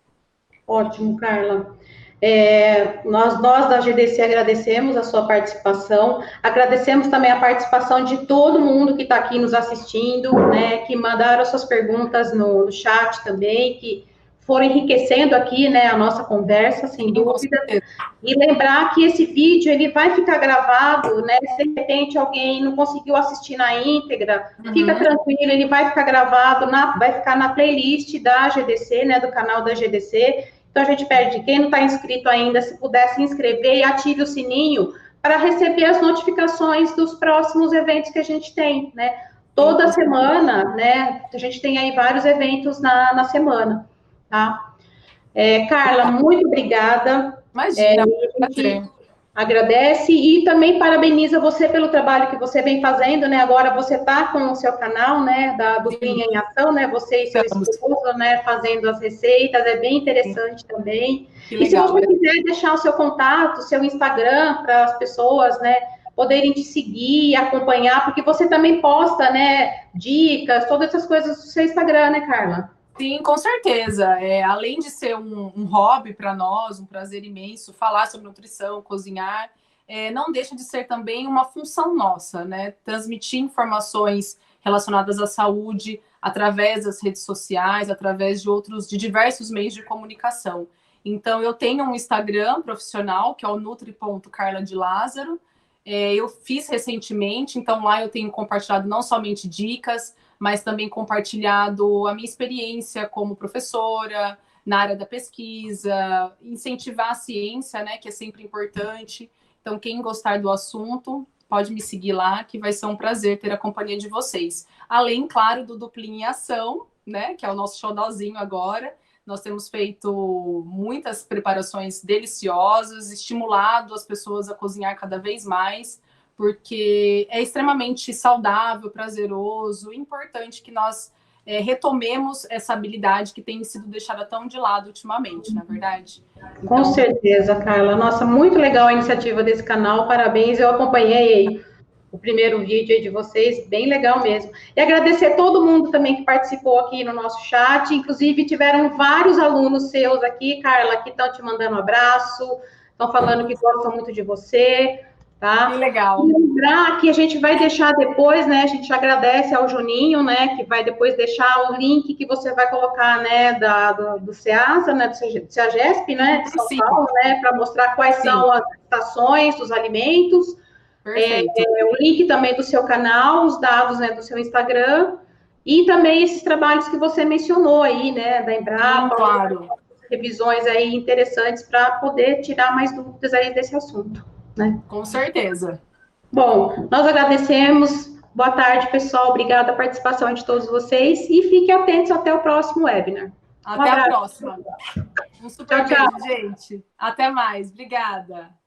A: Ótimo, Carla. Nós da GDC agradecemos a sua participação, agradecemos também a participação de todo mundo que está aqui nos assistindo, né, que mandaram suas perguntas no chat também, que foram enriquecendo aqui, né, a nossa conversa, sem dúvida. E lembrar que esse vídeo, ele vai ficar gravado, né, se de repente alguém não conseguiu assistir na íntegra, fica tranquilo, ele vai ficar gravado, vai ficar na playlist da GDC, né, do canal da GDC. Então, a gente pede, quem não está inscrito ainda, se puder se inscrever e ative o sininho para receber as notificações dos próximos eventos que a gente tem, né? Toda semana, né, a gente tem aí vários eventos na semana, tá? Carla, muito obrigada.
B: Imagina,
A: a gente agradece e também parabeniza você pelo trabalho que você vem fazendo, né? Agora você está com o seu canal, né? Do Clean em Ação, né? Você e seu esposo, né? Fazendo as receitas, é bem interessante também. E se você quiser deixar o seu contato, seu Instagram, para as pessoas, né? Poderem te seguir, acompanhar, porque você também posta, né? Dicas, todas essas coisas no seu Instagram, né, Carla?
B: Sim, com certeza. Além de ser um hobby para nós, um prazer imenso, falar sobre nutrição, cozinhar, não deixa de ser também uma função nossa, né? Transmitir informações relacionadas à saúde através das redes sociais, através de diversos meios de comunicação. Então, eu tenho um Instagram profissional, que é o nutri.carla de Lázaro. Eu fiz recentemente, então lá eu tenho compartilhado não somente dicas, mas também compartilhado a minha experiência como professora, na área da pesquisa, incentivar a ciência, né, que é sempre importante. Então, quem gostar do assunto, pode me seguir lá, que vai ser um prazer ter a companhia de vocês. Além, claro, do Duplinho em Ação, né, que é o nosso xodózinho agora. Nós temos feito muitas preparações deliciosas, estimulado as pessoas a cozinhar cada vez mais, porque é extremamente saudável, prazeroso, importante que nós retomemos essa habilidade que tem sido deixada tão de lado ultimamente, na verdade.
A: Então... Com certeza, Carla. Nossa, muito legal a iniciativa desse canal, parabéns. Eu acompanhei o primeiro vídeo aí de vocês, bem legal mesmo. E agradecer todo mundo também que participou aqui no nosso chat, inclusive tiveram vários alunos seus aqui, Carla, que estão te mandando um abraço, estão falando que gostam muito de você, tá?
B: Que legal.
A: E lembrar que a gente vai deixar depois, né, a gente agradece ao Juninho, né, que vai depois deixar o link que você vai colocar, né, do CEASA, né, do CEAGESP, né, de São Paulo, né, para mostrar quais são as estações dos alimentos. O link também do seu canal, os dados, né, do seu Instagram, e também esses trabalhos que você mencionou aí, né, da Embrapa,
B: claro.
A: Revisões aí interessantes para poder tirar mais dúvidas aí desse assunto, né?
B: Com certeza.
A: Bom, nós agradecemos. Boa tarde, pessoal. Obrigada a participação de todos vocês e fiquem atentos até o próximo webinar.
B: Até a próxima. Um super beijo, gente. Até mais. Obrigada.